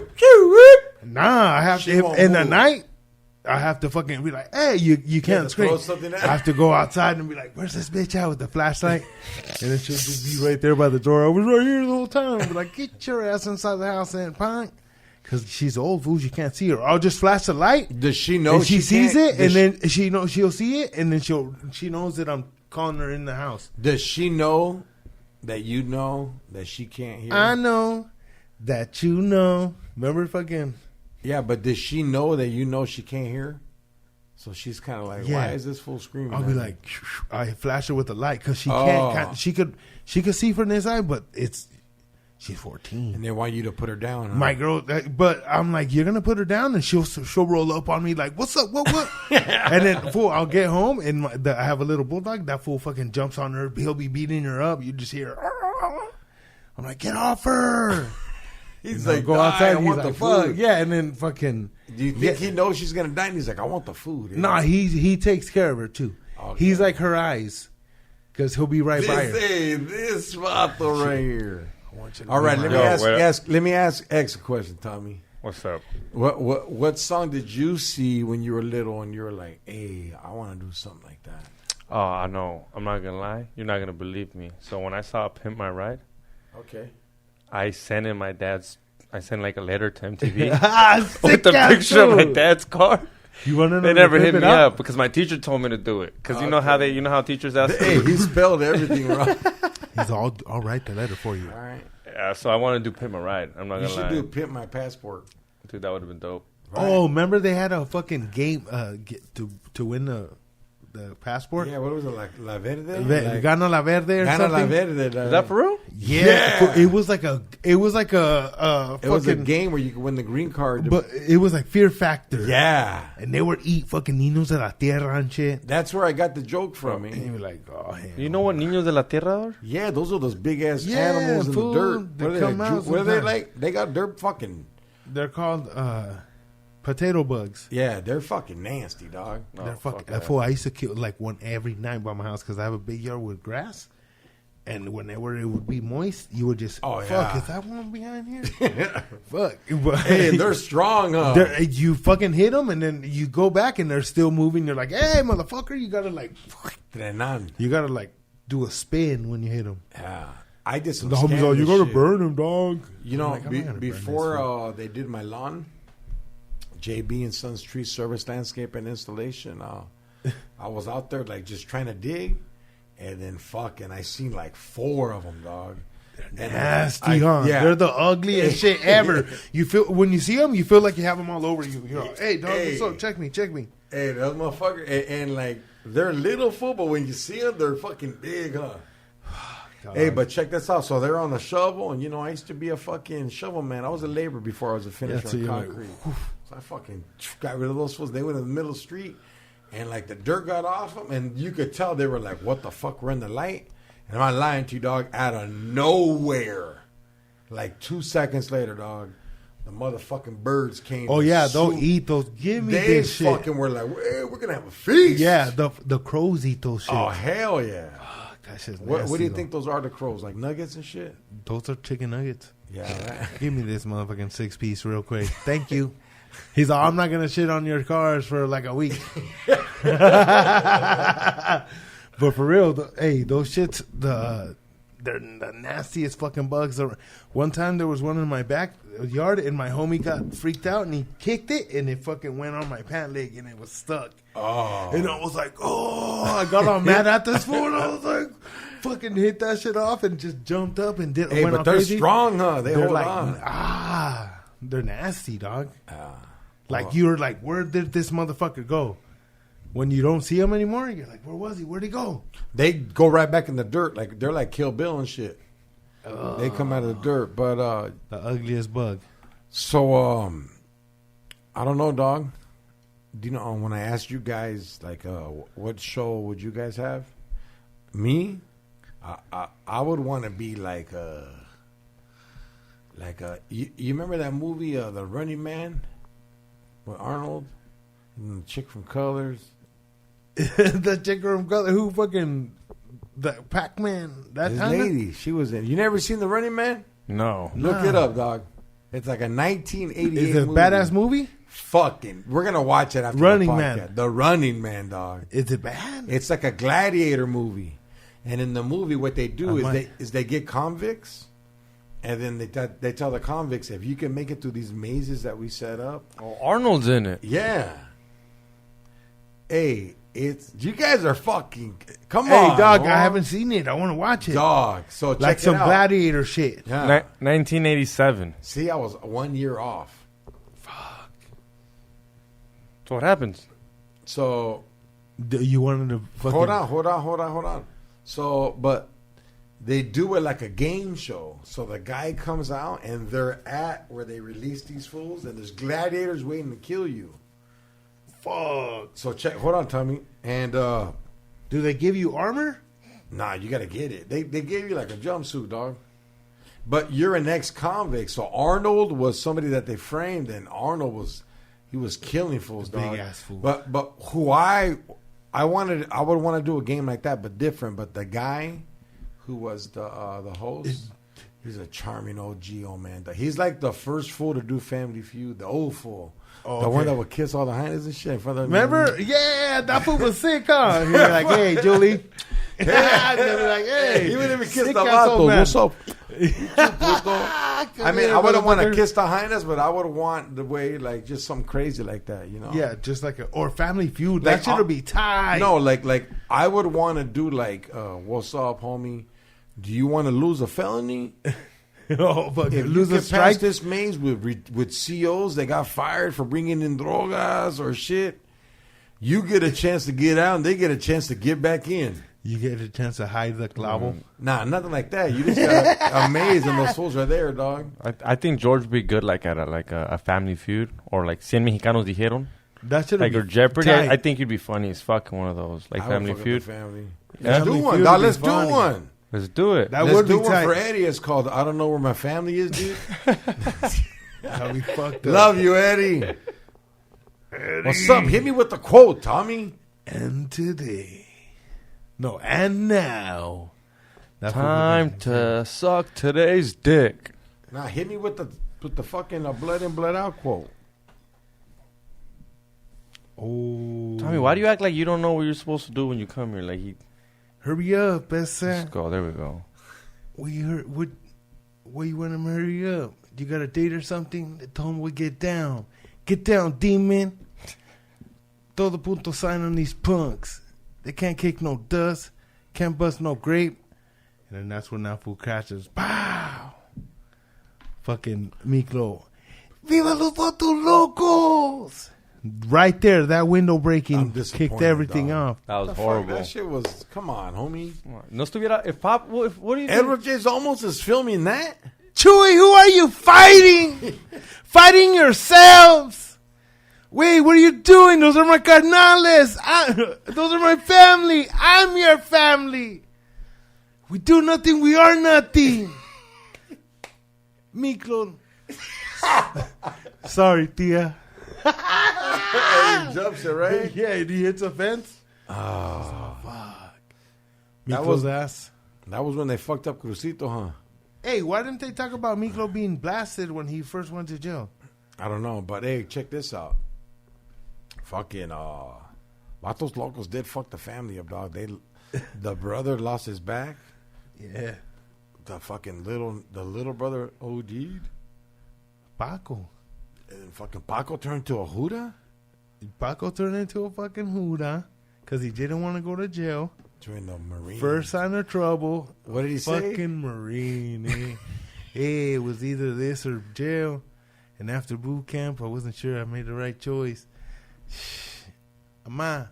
Speaker 8: Nah, I have
Speaker 6: She
Speaker 8: to...
Speaker 6: won't
Speaker 8: In the
Speaker 6: move.
Speaker 8: night, I have to fucking be like, hey, you can't
Speaker 6: to
Speaker 8: scream.
Speaker 6: throw something at
Speaker 8: I have to go outside and be like, where's this bitch at with the flashlight? And then she'll just be right there by the door. I was right here the whole time. Be like, get your ass inside the house and punk. Because she's old, fool. You can't see her. I'll just flash the light.
Speaker 6: Does she know
Speaker 8: And she sees
Speaker 6: can't-
Speaker 8: it,
Speaker 6: does
Speaker 8: and then she'll see it, and then she knows that I'm calling her in the house.
Speaker 6: Does she know that you know that she can't hear?
Speaker 8: I know that you know. Remember fucking...
Speaker 6: Yeah, but does she know that you know she can't hear? So she's kind of like,
Speaker 8: Yeah.
Speaker 6: why is this fool screaming?
Speaker 8: I'll
Speaker 6: at
Speaker 8: be
Speaker 6: me?
Speaker 8: like, I flash her with the light because she
Speaker 6: Oh.
Speaker 8: can't. She could see from this side, but she's 14.
Speaker 6: and they want you to put her down. Huh?
Speaker 8: My girl, but I'm like, you're gonna put her down, and she'll roll up on me like, what's up, what? And then fool, I'll get home and I have a little bulldog. That fool fucking jumps on her. He'll be beating her up. You just hear. I'm like, get off her.
Speaker 6: He's
Speaker 8: And I'll
Speaker 6: like,
Speaker 8: go
Speaker 6: "Die,
Speaker 8: outside.
Speaker 6: I
Speaker 8: He's
Speaker 6: want
Speaker 8: like,
Speaker 6: the
Speaker 8: fuck
Speaker 6: food.
Speaker 8: yeah, and then fucking.
Speaker 6: Do you think he knows she's gonna die? And he's like, I want the food.
Speaker 8: Nah, he takes care of her too.
Speaker 6: Okay.
Speaker 8: He's like her eyes, because he'll be right by her.
Speaker 6: This vato right here.
Speaker 8: I want you to
Speaker 6: All
Speaker 8: be
Speaker 6: right,
Speaker 8: my-
Speaker 6: let me ask X a question, Tommy.
Speaker 7: What's up?
Speaker 6: What song did you see when you were little and you were like, hey, I want to do something like that?
Speaker 7: Oh, I know. I'm not gonna lie. You're not gonna believe me. So when I saw Pimp My Ride,
Speaker 6: Okay.
Speaker 7: I sent like a letter to MTV
Speaker 8: Ah,
Speaker 7: with
Speaker 8: sick
Speaker 7: the
Speaker 8: ass
Speaker 7: picture of my
Speaker 8: dude.
Speaker 7: dad's car.
Speaker 8: You want to know?
Speaker 7: They never hit me up because my teacher told me to do it. Because you know how teachers ask.
Speaker 6: Hey, he spelled everything wrong.
Speaker 8: He's I'll write the letter for you.
Speaker 6: All right.
Speaker 7: Yeah, so I want to do Pimp My Ride. I'm not
Speaker 6: You
Speaker 7: gonna
Speaker 6: should
Speaker 7: lie,
Speaker 6: do Pimp My Passport.
Speaker 7: dude. That would have been dope.
Speaker 8: Oh, remember they had a fucking game to win the passport?
Speaker 6: Yeah, what was it, like La Verde? Like,
Speaker 8: Gana la Verde or
Speaker 6: Gana La
Speaker 8: something?
Speaker 6: Verde.
Speaker 7: Is that for real?
Speaker 8: Yeah. It was like a
Speaker 6: It was a
Speaker 8: fucking
Speaker 6: game where you could win the green card.
Speaker 8: but it was like Fear Factor.
Speaker 6: Yeah.
Speaker 8: And they would eat fucking niños de la tierra and shit.
Speaker 6: That's where I got the joke from.
Speaker 8: And you were like, oh, hell.
Speaker 7: You know what Niños de la Tierra are?
Speaker 6: Yeah, those are those big ass
Speaker 8: Yeah,
Speaker 6: animals in
Speaker 8: fool.
Speaker 6: the dirt.
Speaker 8: They
Speaker 6: What are
Speaker 8: come
Speaker 6: they?
Speaker 8: out
Speaker 6: What are they
Speaker 8: sometimes.
Speaker 6: like? They got dirt fucking.
Speaker 8: They're called potato bugs.
Speaker 6: Yeah, they're fucking nasty, dog.
Speaker 7: No,
Speaker 8: They're fucking.
Speaker 7: that.
Speaker 8: Fool, I used to kill like one every night by my house because I have a big yard with grass. And whenever it would be moist, you would just,
Speaker 6: Oh,
Speaker 8: fuck,
Speaker 6: yeah.
Speaker 8: is that one behind here? Fuck. But
Speaker 6: Hey, and they're strong, huh?
Speaker 8: you fucking hit them, and then you go back, and they're still moving. You're like, hey, motherfucker, you gotta like do a spin when you hit them.
Speaker 6: Yeah. I did some
Speaker 8: The homies like, you
Speaker 6: scandalous
Speaker 8: gotta
Speaker 6: shit.
Speaker 8: burn them, dog.
Speaker 6: You know,
Speaker 8: I'm like, I'm not gonna burn this
Speaker 6: before
Speaker 8: fool.
Speaker 6: they did my lawn, JB and Sons Tree Service Landscape and Installation, I was out there like just trying to dig, and then fucking I seen like 4 of them, dog.
Speaker 8: Nasty, huh?
Speaker 6: Yeah.
Speaker 8: They're the ugliest shit ever. You feel when you see them, you feel like you have them all over you. You're like, hey, dog,
Speaker 6: Hey.
Speaker 8: what's up? Check me.
Speaker 6: Hey, those motherfuckers, and like they're little fool, but when you see them, they're fucking big, huh? Hey, but check this out. So they're on a shovel, and you know I used to be a fucking shovel man. I was a laborer before I was a finisher
Speaker 8: so
Speaker 6: on
Speaker 8: you're like,
Speaker 6: concrete. So I fucking got rid of those fools. They went in the middle of the street, and like the dirt got off them, and you could tell they were like, "What the fuck?" We're in the light, and I'm not lying to you, dog. Out of nowhere, like 2 seconds later, dog, the motherfucking birds came.
Speaker 8: Oh yeah, they'll
Speaker 6: swoop.
Speaker 8: eat those. Give me
Speaker 6: They
Speaker 8: this shit.
Speaker 6: fucking were like, hey, we're gonna have a feast.
Speaker 8: Yeah, the crows eat those shit.
Speaker 6: Oh hell yeah.
Speaker 8: That shit's
Speaker 6: What do
Speaker 8: nasty,
Speaker 6: you
Speaker 8: though.
Speaker 6: think those are? The crows, like nuggets and shit.
Speaker 8: Those are chicken nuggets.
Speaker 6: Yeah. Right.
Speaker 8: Give me this motherfucking 6-piece real quick. Thank you. He's like, I'm not gonna shit on your cars for like a week. But for real, hey, those shits, they're the nastiest fucking bugs. One time there was one in my backyard, and my homie got freaked out, and he kicked it, and it fucking went on my pant leg, and it was stuck.
Speaker 6: Oh.
Speaker 8: And I was like, oh, I got all mad at this fool, and I was like, fucking hit that shit off, and just jumped up and did.
Speaker 6: Hey,
Speaker 8: went
Speaker 6: but
Speaker 8: all
Speaker 6: they're
Speaker 8: crazy.
Speaker 6: strong, huh? They
Speaker 8: They're
Speaker 6: hold
Speaker 8: like,
Speaker 6: on.
Speaker 8: they're nasty, dog. Like you're like, where did this motherfucker go? When you don't see him anymore, you're like, where was he? Where'd he go?
Speaker 6: They go right back in the dirt. Like they're like Kill Bill and shit. They come out of the dirt. But
Speaker 8: The ugliest bug.
Speaker 6: so I don't know, dog. Do you know when I asked you guys like what show would you guys have? Me, I would want to be like you remember that movie The Running Man with Arnold and the chick from Colors.
Speaker 8: The chick from Color who fucking the Pac-Man. That
Speaker 6: This
Speaker 8: Anna?
Speaker 6: lady, she was in. You never seen The Running Man?
Speaker 7: No.
Speaker 6: Look it up, dog. It's like a 1988
Speaker 8: Is it a
Speaker 6: movie.
Speaker 8: badass movie?
Speaker 6: Fucking. We're going to watch it after
Speaker 8: Running
Speaker 6: the
Speaker 8: Man.
Speaker 6: podcast. The Running Man, dog.
Speaker 8: Is it bad?
Speaker 6: It's like a gladiator movie. And in the movie, what they do
Speaker 8: might-
Speaker 6: is they get convicts. And then they tell the convicts, if you can make it through these mazes that we set up.
Speaker 7: Oh, Arnold's in it.
Speaker 6: Yeah. Hey, you guys are fucking. Come
Speaker 8: Hey,
Speaker 6: on.
Speaker 8: dog,
Speaker 6: dog.
Speaker 8: I haven't seen it. I want to watch it.
Speaker 6: Dog. So
Speaker 8: Like
Speaker 6: check
Speaker 8: some
Speaker 6: it out.
Speaker 8: gladiator shit.
Speaker 6: Yeah.
Speaker 7: 1987.
Speaker 6: See, I was 1 year off.
Speaker 7: So what happens?
Speaker 6: So
Speaker 8: You wanted to fucking...
Speaker 6: hold on. So, but they do it like a game show. So the guy comes out and they're at where they release these fools, and there's gladiators waiting to kill you.
Speaker 8: Fuck.
Speaker 6: So hold on, Tommy. And
Speaker 8: Do they give you armor?
Speaker 6: nah, you gotta get it. They gave you like a jumpsuit, dog. But you're an ex-convict. So Arnold was somebody that they framed, and Arnold was killing fools,
Speaker 8: A big
Speaker 6: dog.
Speaker 8: ass fool.
Speaker 6: But who I would want to do a game like that, but different. But the guy who was the host, he's a charming old Geo man. He's like the first fool to do Family Feud, the old fool,
Speaker 8: Oh,
Speaker 6: the one
Speaker 8: okay.
Speaker 6: that would kiss all the hyenas and shit in front of
Speaker 8: Remember? Yeah, that fool was sick, huh? You're like, hey, Julie. Yeah, they were like, hey.
Speaker 6: He wouldn't even kiss
Speaker 8: sick
Speaker 6: the
Speaker 8: ass old
Speaker 6: vato.
Speaker 8: man.
Speaker 6: What's up? I mean, I wouldn't want to
Speaker 8: motherfucker.
Speaker 6: kiss the hyenas, but I would want the way, like, just something crazy like that, you know?
Speaker 8: Yeah, just like or Family Feud.
Speaker 6: Like,
Speaker 8: That shit would be tight.
Speaker 6: No, like I would want to do like, what's up, homie? Do you want to lose a felony?
Speaker 8: Oh, fucking
Speaker 6: If
Speaker 8: lose
Speaker 6: you
Speaker 8: a
Speaker 6: get
Speaker 8: strike.
Speaker 6: past this maze with COs that got fired for bringing in drogas or shit, you get a chance to get out, and they get a chance to get back in.
Speaker 8: You get a chance to hide the clavo.
Speaker 6: Nah, nothing like that. You just got a maze, and those fools are there, dog.
Speaker 7: I think George would be good like at a Family Feud or like 100 Mexicanos Dijeron.
Speaker 8: That should
Speaker 7: Like
Speaker 8: be
Speaker 7: or Jeopardy.
Speaker 8: tight.
Speaker 7: I think you'd be funny as fuck in one of those. Like
Speaker 6: I would
Speaker 7: Family
Speaker 6: fuck up
Speaker 7: Feud.
Speaker 6: the family.
Speaker 7: Yeah.
Speaker 6: Let's do
Speaker 8: Family
Speaker 6: one,
Speaker 8: Feud
Speaker 6: dog.
Speaker 8: would be
Speaker 6: Let's do
Speaker 8: funny.
Speaker 6: one.
Speaker 7: Let's do it.
Speaker 8: That
Speaker 6: Let's
Speaker 8: would
Speaker 6: do
Speaker 8: be
Speaker 6: one
Speaker 8: tight.
Speaker 6: for Eddie. It's called I Don't Know Where My Family Is, dude.
Speaker 8: That'd be fucked up.
Speaker 6: Love you, Eddie. What's up? Hit me with the quote, Tommy.
Speaker 8: And today. No, and now. That
Speaker 7: Time to suck today's dick.
Speaker 6: Nah, hit me with the fucking blood in, blood out quote.
Speaker 8: Oh.
Speaker 7: Tommy, why do you act like you don't know what you're supposed to do when you come here? Like
Speaker 8: Hurry up, best
Speaker 7: let's go. There we go.
Speaker 8: What you want him to hurry up? You got a date or something? They told him we get down. Get down, demon. Throw the punto sign on these punks. They can't kick no dust. Can't bust no grape. And then that's when that fool crashes. Pow! Fucking Miklo. Viva los votos locos! Right there, that window
Speaker 6: I'm
Speaker 8: breaking
Speaker 6: disappointed,
Speaker 8: kicked everything
Speaker 6: dog.
Speaker 8: off.
Speaker 7: That was
Speaker 6: The fuck?
Speaker 7: horrible.
Speaker 6: That shit was. Come on, homie.
Speaker 7: No estuviera. If Pop, what do you think?
Speaker 6: Edward J. Olmos is filming that.
Speaker 8: Chewy, who are you fighting? Fighting yourselves. Wait, what are you doing? Those are my carnales. Those are my family. I'm your family. We do nothing. We are nothing. Miklo. Sorry, tia.
Speaker 6: He jumps it, right?
Speaker 8: Yeah, he hits a fence.
Speaker 6: Oh,
Speaker 8: Fuck.
Speaker 6: That
Speaker 8: Miklo's
Speaker 6: was-
Speaker 8: ass.
Speaker 6: that was when they fucked up Crucito, huh?
Speaker 8: Hey, why didn't they talk about Miklo being blasted when he first went to jail?
Speaker 6: I don't know, but hey, check this out. Fucking Vatos Locos did fuck the family up, dog. The brother lost his back.
Speaker 8: Yeah.
Speaker 6: The little brother OD'd.
Speaker 8: Paco.
Speaker 6: And fucking Paco turned to a Huda
Speaker 8: Paco turned into a fucking Huda because he didn't want to go to jail.
Speaker 6: during the Marine.
Speaker 8: First sign of trouble.
Speaker 6: What did he say?
Speaker 8: Fucking Marine. Hey, it was either this or jail. And after boot camp, I wasn't sure I made the right choice. Ama,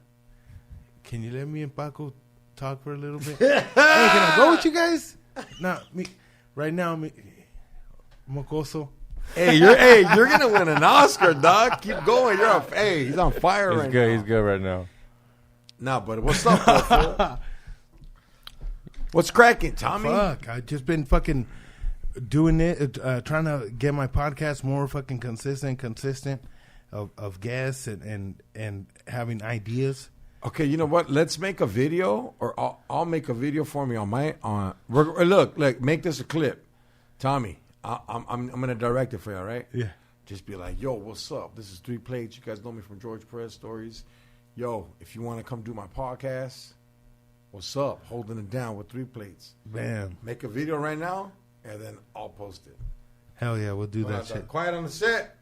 Speaker 8: can you let me and Paco talk for a little bit? Hey, can I go with you guys? No, me. Right now, me. Mocoso.
Speaker 6: Hey, you're gonna win an Oscar, dog. Keep going. He's on fire
Speaker 7: He's
Speaker 6: right
Speaker 7: good.
Speaker 6: now.
Speaker 7: He's good right now.
Speaker 6: Nah, but what's up, though, fool? What's cracking, Tommy?
Speaker 8: Fuck, I just been fucking doing it, trying to get my podcast more fucking consistent. of guests and having ideas.
Speaker 6: Okay, you know what? Let's make a video, or I'll make a video for me look, make this a clip. Tommy, I'm gonna direct it for you, all right?
Speaker 8: Yeah.
Speaker 6: Just be like, yo, what's up? This is 3 Plates. You guys know me from George Perez Stories. Yo, if you want to come do my podcast, what's up? Holding it down with 3 Plates.
Speaker 8: Bam.
Speaker 6: Make a video right now, and then I'll post it.
Speaker 8: Hell yeah, we'll do that shit.
Speaker 6: Quiet on the set.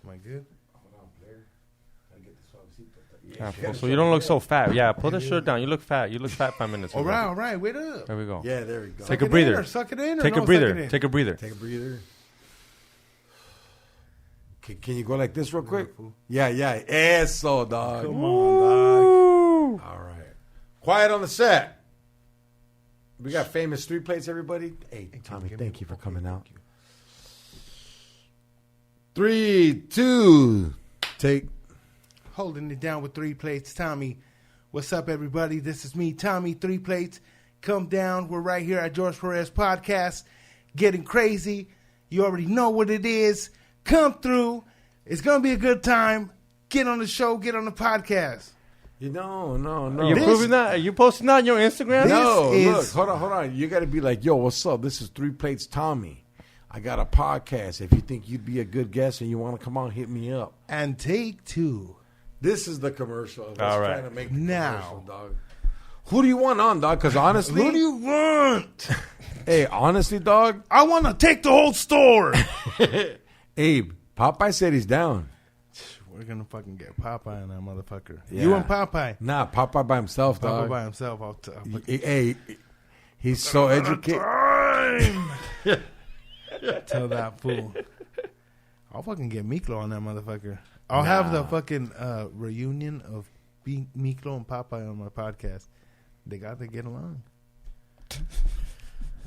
Speaker 8: Am I good?
Speaker 7: Yeah, fool, so you don't look so fat. Yeah, pull the shirt down. You look fat. You look fat 5 minutes ago.
Speaker 8: All right, wait up.
Speaker 7: There we go.
Speaker 6: Yeah, there we go.
Speaker 7: Take a breather.
Speaker 8: Suck it in or
Speaker 7: Take
Speaker 8: no,
Speaker 7: a breather.
Speaker 8: suck it in?
Speaker 7: Take a breather.
Speaker 6: Take a breather. Can you go like this real quick? Yeah. Eso, dog.
Speaker 8: Come on, dog.
Speaker 6: All right. Quiet on the set. We got famous 3 Plates, everybody. Hey, Tommy, thank you for coming out. 3, 2, take.
Speaker 8: Holding it down with 3 Plates. Tommy, what's up, everybody? This is me, Tommy, 3 Plates. Come down. We're right here at George Perez Podcast. Getting crazy. You already know what it is. Come through. It's going to be a good time. Get on the show. Get on the podcast.
Speaker 6: No.
Speaker 7: Are you proving that? Are you posting that on your Instagram?
Speaker 6: No,
Speaker 8: This
Speaker 6: look, hold on. You got to be like, yo, what's up? This is 3 Plates Tommy. I got a podcast. If you think you'd be a good guest and you want to come on, hit me up.
Speaker 8: And take 2.
Speaker 6: This is the commercial. Let's
Speaker 7: All right.
Speaker 6: try to make the
Speaker 8: Now.
Speaker 6: commercial, dog. Who do you want on, dog? Because honestly,
Speaker 8: Who do you want?
Speaker 6: hey, honestly, dog.
Speaker 8: I want to take the whole store.
Speaker 6: Abe, Popeye said he's down.
Speaker 8: We're going to fucking get Popeye on that motherfucker.
Speaker 6: Yeah.
Speaker 8: You want Popeye?
Speaker 6: Nah, Popeye by himself, dog.
Speaker 8: Popeye by himself. I'll
Speaker 6: Hey, he's so educated.
Speaker 8: tell that fool. I'll fucking get Miklo on that motherfucker. I'll have the fucking reunion of Miklo and Popeye on my podcast. They got to get along.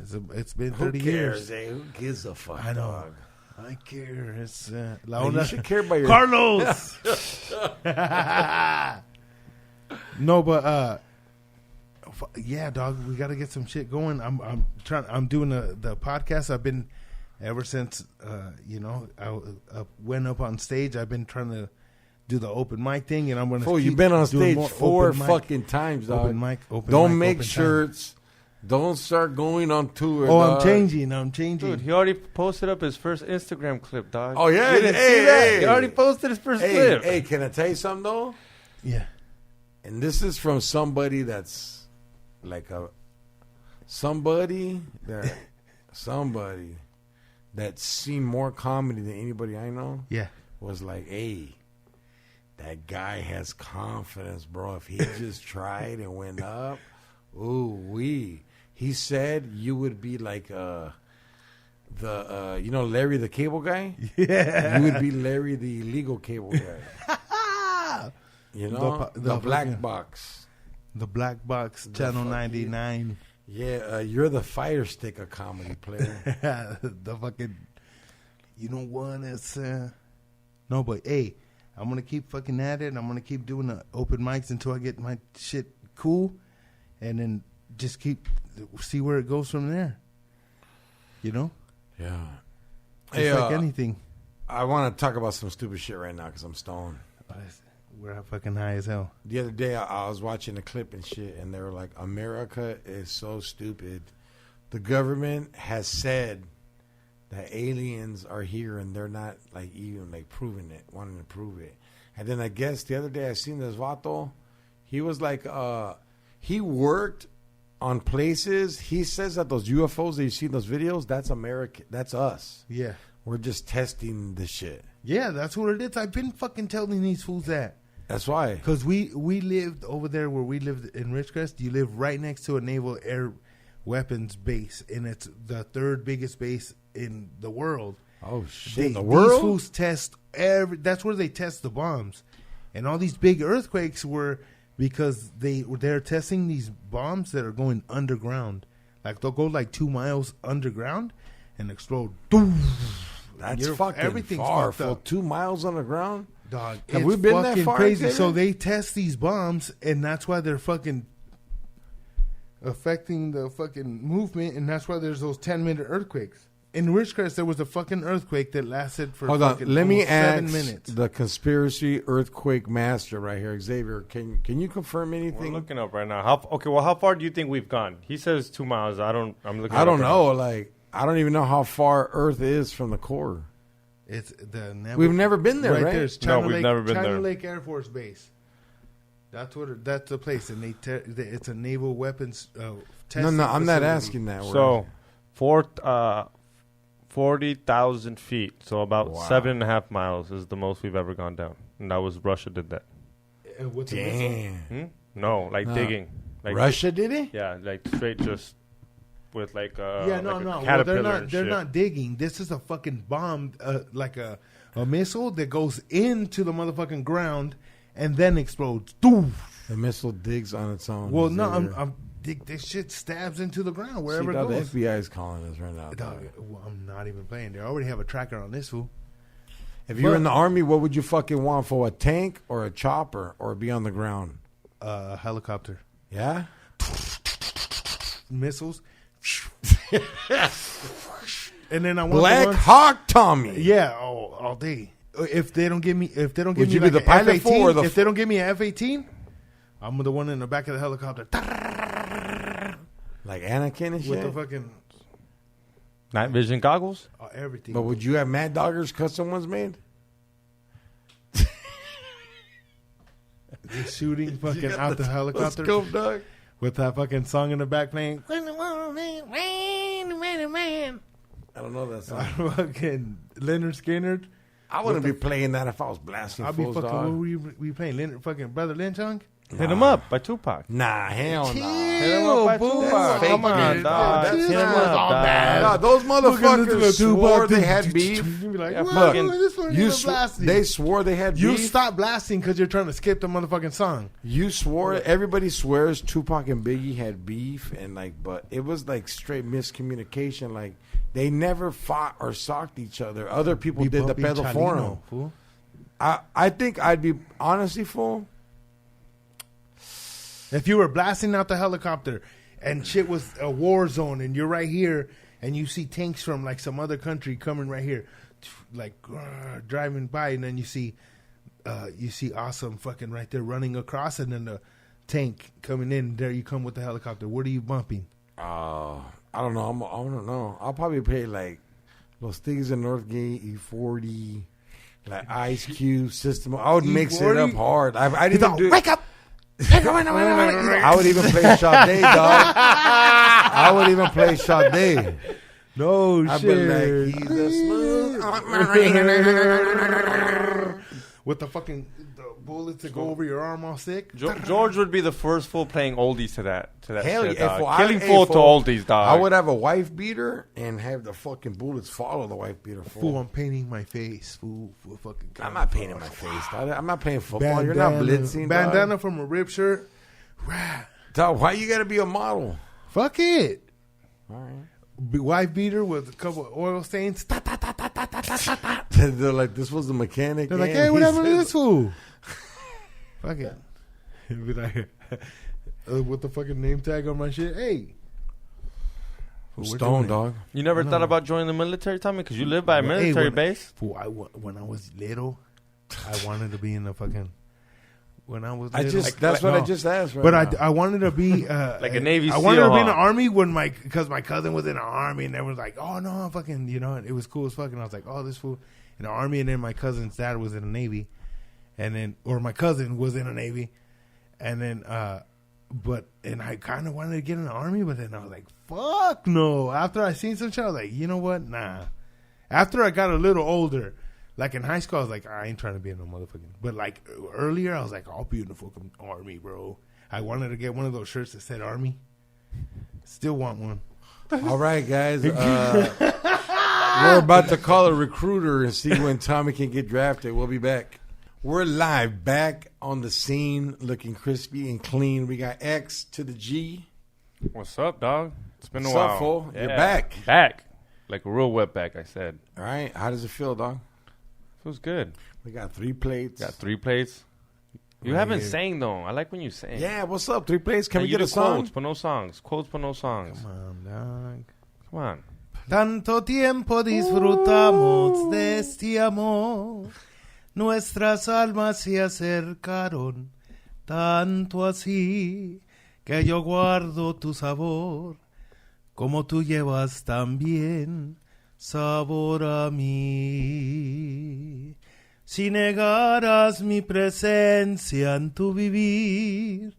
Speaker 8: It's been 30 years.
Speaker 6: Eh? Who gives a fuck?
Speaker 8: I know.
Speaker 6: Dog?
Speaker 8: I care. It's
Speaker 6: You should care about your
Speaker 8: Carlos. No, but yeah, dog. We got to get some shit going. I'm doing the podcast. I've been ever since I went up on stage. I've been trying to do the open mic thing, and I'm gonna.
Speaker 6: Fool, you've been on
Speaker 8: doing
Speaker 6: stage
Speaker 8: more
Speaker 6: 4
Speaker 8: open mic.
Speaker 6: fucking times, dog.
Speaker 8: Open mic.
Speaker 6: Don't
Speaker 8: mic,
Speaker 6: make
Speaker 8: open
Speaker 6: shirts. Don't start going on tour.
Speaker 8: time. Oh,
Speaker 6: dog.
Speaker 8: I'm changing.
Speaker 7: Dude, he already posted up his first Instagram clip, dog.
Speaker 6: Oh yeah,
Speaker 7: You didn't see that? He already posted his first clip.
Speaker 6: Hey, can I tell you something though?
Speaker 8: Yeah.
Speaker 6: And this is from somebody that's like somebody that's seen more comedy than anybody I know.
Speaker 8: Yeah.
Speaker 6: Was like, hey, that guy has confidence, bro. If he just tried and went up, he said you would be like Larry the cable guy.
Speaker 8: Yeah.
Speaker 6: You would be Larry the illegal cable guy. You know, the black box.
Speaker 8: The black box, Channel 99.
Speaker 6: Yeah, you're the fire stick of comedy player.
Speaker 8: The fucking, you know what? It's no, but hey, I'm gonna keep fucking at it. I'm gonna keep doing the open mics until I get my shit cool, and then just see where it goes from there. You know?
Speaker 6: Yeah.
Speaker 8: It's like anything.
Speaker 6: I want to talk about some stupid shit right now because I'm stoned.
Speaker 8: We're fucking high as hell.
Speaker 6: The other day, I was watching a clip and shit, and they were like, America is so stupid. The government has said that aliens are here, and they're not, like, even, like, proving it, wanting to prove it. And then I guess the other day I seen this vato. He was like, he worked on places. He says that those UFOs that you see in those videos, that's America. That's us.
Speaker 8: Yeah.
Speaker 6: We're just testing the shit.
Speaker 8: Yeah, that's what it is. I've been fucking telling these fools that.
Speaker 6: That's why.
Speaker 8: Because we lived over there where we lived in Ridgecrest. You live right next to a naval air weapons base, and it's the 3rd biggest base in the world.
Speaker 6: Oh, shit. In the world?
Speaker 8: These fools test that's where they test the bombs. And all these big earthquakes were because they're testing these bombs that are going underground. Like, they'll go like 2 miles underground and explode.
Speaker 6: That's fucking far. For 2 miles underground?
Speaker 8: Dog,
Speaker 6: have we been that far?
Speaker 8: Crazy.
Speaker 6: Xavier?
Speaker 8: So they test these bombs, and that's why they're fucking affecting the fucking movement, and that's why there's those 10-minute earthquakes. in Ridgecrest, there was a fucking earthquake that lasted for
Speaker 6: Hold on.
Speaker 8: fucking
Speaker 6: Let me
Speaker 8: almost
Speaker 6: ask
Speaker 8: 7 minutes.
Speaker 6: the conspiracy earthquake master right here, Xavier. Can you confirm
Speaker 7: We're
Speaker 6: anything?
Speaker 7: looking up right now. How far do you think we've gone? He says 2 miles. I'm looking.
Speaker 6: I
Speaker 7: it
Speaker 6: don't
Speaker 7: up right
Speaker 6: know. Like, I don't even know how far Earth is from the core.
Speaker 8: It's the
Speaker 6: We've never been there, right?
Speaker 8: There's
Speaker 7: No,
Speaker 8: China
Speaker 7: we've
Speaker 8: Lake,
Speaker 7: never been
Speaker 8: China
Speaker 7: there.
Speaker 8: Lake Air Force Base. That's the place, and it's a naval weapons.
Speaker 6: No, no, I'm not asking that.
Speaker 7: now. So, 40,000 feet. So about 7.5 miles is the most we've ever gone down, and that was Russia did that.
Speaker 8: What's a missile?
Speaker 6: Damn.
Speaker 7: No, like digging. Like
Speaker 6: Russia did it?
Speaker 7: Yeah, like straight just with like a
Speaker 8: Yeah, no,
Speaker 7: like a
Speaker 8: no. Well,
Speaker 7: caterpillar.
Speaker 8: they're
Speaker 7: and
Speaker 8: they're
Speaker 7: shit.
Speaker 8: not digging. This is a fucking bomb, like a missile that goes into the motherfucking ground and then explodes. Doof.
Speaker 6: The missile digs on its own.
Speaker 8: Well, no,
Speaker 6: Xavier.
Speaker 8: this shit stabs into the ground
Speaker 6: See,
Speaker 8: wherever
Speaker 6: dog,
Speaker 8: it goes.
Speaker 6: the FBI is calling us right now.
Speaker 8: Dog, well, I'm not even playing. They already have a tracker on this fool.
Speaker 6: If you're in the army, what would you fucking want for a tank or a chopper or be on the ground?
Speaker 8: Helicopter
Speaker 6: Yeah?
Speaker 8: missiles. And then I want
Speaker 6: Black
Speaker 8: the ones,
Speaker 6: Hawk Tommy.
Speaker 8: yeah, all day. If they don't give me,
Speaker 6: Would
Speaker 8: me
Speaker 6: you be
Speaker 8: like
Speaker 6: the
Speaker 8: an
Speaker 6: pilot for or
Speaker 8: F-18,
Speaker 6: the
Speaker 8: if they don't give me an F-18, I'm the one in the back of the helicopter
Speaker 6: Like Anakin and
Speaker 8: with
Speaker 6: shit?
Speaker 8: the fucking
Speaker 7: Night vision goggles.
Speaker 8: everything.
Speaker 6: But would you have Mad Doggers custom ones made?
Speaker 8: Just shooting fucking out the helicopter
Speaker 6: Scope, dog.
Speaker 8: with that fucking song in the back playing.
Speaker 6: I don't know that song.
Speaker 8: Fucking Leonard Skinner.
Speaker 6: I wouldn't be playing that if I was blasting
Speaker 8: I'll be
Speaker 6: fools,
Speaker 8: fucking. What
Speaker 6: dog.
Speaker 8: were we playing? Leonard fucking Brother Lynchung?
Speaker 7: Hit him up by Tupac.
Speaker 6: Nah, hell no.
Speaker 7: Hit him up by
Speaker 8: boo.
Speaker 7: Tupac. Come on,
Speaker 6: dude.
Speaker 7: dog.
Speaker 6: That's
Speaker 7: Hit him
Speaker 6: not
Speaker 7: up,
Speaker 6: all
Speaker 7: dog.
Speaker 6: bad. Nah, those motherfuckers swore they had beef.
Speaker 8: You be like,
Speaker 7: Yeah,
Speaker 8: what?
Speaker 7: fucking-
Speaker 8: This one
Speaker 6: You
Speaker 8: is blasting.
Speaker 6: they swore they had
Speaker 8: You
Speaker 6: beef.
Speaker 8: stop blasting because you're trying to skip the motherfucking song.
Speaker 6: You swore. Everybody swears Tupac and Biggie had beef, and like, but it was like straight miscommunication. Like they never fought or socked each other. Other people did the pedo for them.
Speaker 8: Fool.
Speaker 6: I think I'd be honestly fool.
Speaker 8: If you were blasting out the helicopter and shit was a war zone and you're right here and you see tanks from like some other country coming right here, like driving by, and then you see Awesome fucking right there running across, and then the tank coming in. There you come with the helicopter. What are you bumping?
Speaker 6: I don't know. I don't know. I'll probably play like Los Tigres in Northgate, E40, like Ice Cube, System. I would mix it up
Speaker 8: E40?
Speaker 6: hard. I'd even do.
Speaker 8: Wake up!
Speaker 6: I would even play Sade, dog. I would even play Sade.
Speaker 8: No
Speaker 6: I'd
Speaker 8: shit.
Speaker 6: be like, he's a smooth.
Speaker 8: With the fucking bullets that go over your arm all sick.
Speaker 7: George would be the first fool playing oldies to that
Speaker 6: Hell
Speaker 7: shit,
Speaker 6: yeah,
Speaker 7: dog.
Speaker 6: fool.
Speaker 7: Killing
Speaker 6: Hey,
Speaker 7: fool to
Speaker 6: fool.
Speaker 7: oldies, dog.
Speaker 6: I would have a wife beater and have the fucking bullets follow the wife beater.
Speaker 8: Fool, I'm painting my face. Fool, fucking.
Speaker 6: I'm not painting my face, dog. I'm not playing football. You're not blitzing,
Speaker 8: Bandana
Speaker 6: dog.
Speaker 8: from a rip shirt.
Speaker 6: Dog, why you gotta be a model?
Speaker 8: Fuck it.
Speaker 6: All right.
Speaker 8: Wife beater with a couple of oil stains.
Speaker 6: They're like, this was the mechanic.
Speaker 8: They're like,
Speaker 6: and
Speaker 8: hey, what
Speaker 6: he
Speaker 8: happened to
Speaker 6: said-
Speaker 8: this fool? Fuck it. He'd be like, with the fucking name tag on my shit. Hey.
Speaker 6: I'm
Speaker 8: We're
Speaker 6: stoned,
Speaker 8: doing it.
Speaker 6: dog.
Speaker 7: You never thought about joining the military, Tommy? Because you live by a
Speaker 8: Hey,
Speaker 7: military
Speaker 8: when-
Speaker 7: base.
Speaker 8: Fool, when I was little, I wanted to be in the fucking. When I was
Speaker 6: I
Speaker 8: little,
Speaker 6: just that's what I
Speaker 8: no.
Speaker 6: just asked. Right
Speaker 8: But
Speaker 6: now.
Speaker 8: I wanted to be
Speaker 7: Like a Navy
Speaker 8: I wanted to
Speaker 7: SEAL,
Speaker 8: be in the
Speaker 7: huh?
Speaker 8: army because my cousin was in the army, and everyone's like, "Oh no, fucking," you know, it was cool as fuck. And I was like, "Oh, this fool in the army," and then my cousin's dad was in the Navy, and then my cousin was in the Navy, and then but I kind of wanted to get in the army, but then I was like, "Fuck no!" After I seen some shit, I was like, "You know what? Nah." After I got a little older. Like in high school, I was like, I ain't trying to be in no motherfucking. But like earlier, I was like, I'll be in the fucking army, bro. I wanted to get one of those shirts that said army. Still want one.
Speaker 6: All right, guys. We're about to call a recruiter and see when Tommy can get drafted. We'll be back. We're live, back on the scene, looking crispy and clean. We got X to the G.
Speaker 7: What's up, dog? It's been a
Speaker 6: What's
Speaker 7: while.
Speaker 6: up, fool? You're back.
Speaker 7: Back. Like a real wetback, I said.
Speaker 6: All right. How does it feel, dog?
Speaker 7: Feels good.
Speaker 6: We got 3 plates.
Speaker 7: Got 3 plates. You haven't sang, though. I like when you sing.
Speaker 6: Yeah, what's up? 3 plates. Can we
Speaker 7: You
Speaker 6: get
Speaker 7: do
Speaker 6: a song?
Speaker 7: Quotes, but no songs. Quotes, but no songs.
Speaker 8: Come on, dog.
Speaker 7: Come on.
Speaker 8: Tanto tiempo disfrutamos de este amor. Nuestras almas se acercaron tanto así que yo guardo tu sabor como tú llevas también sabor a mí. Si negaras mi presencia en tu vivir,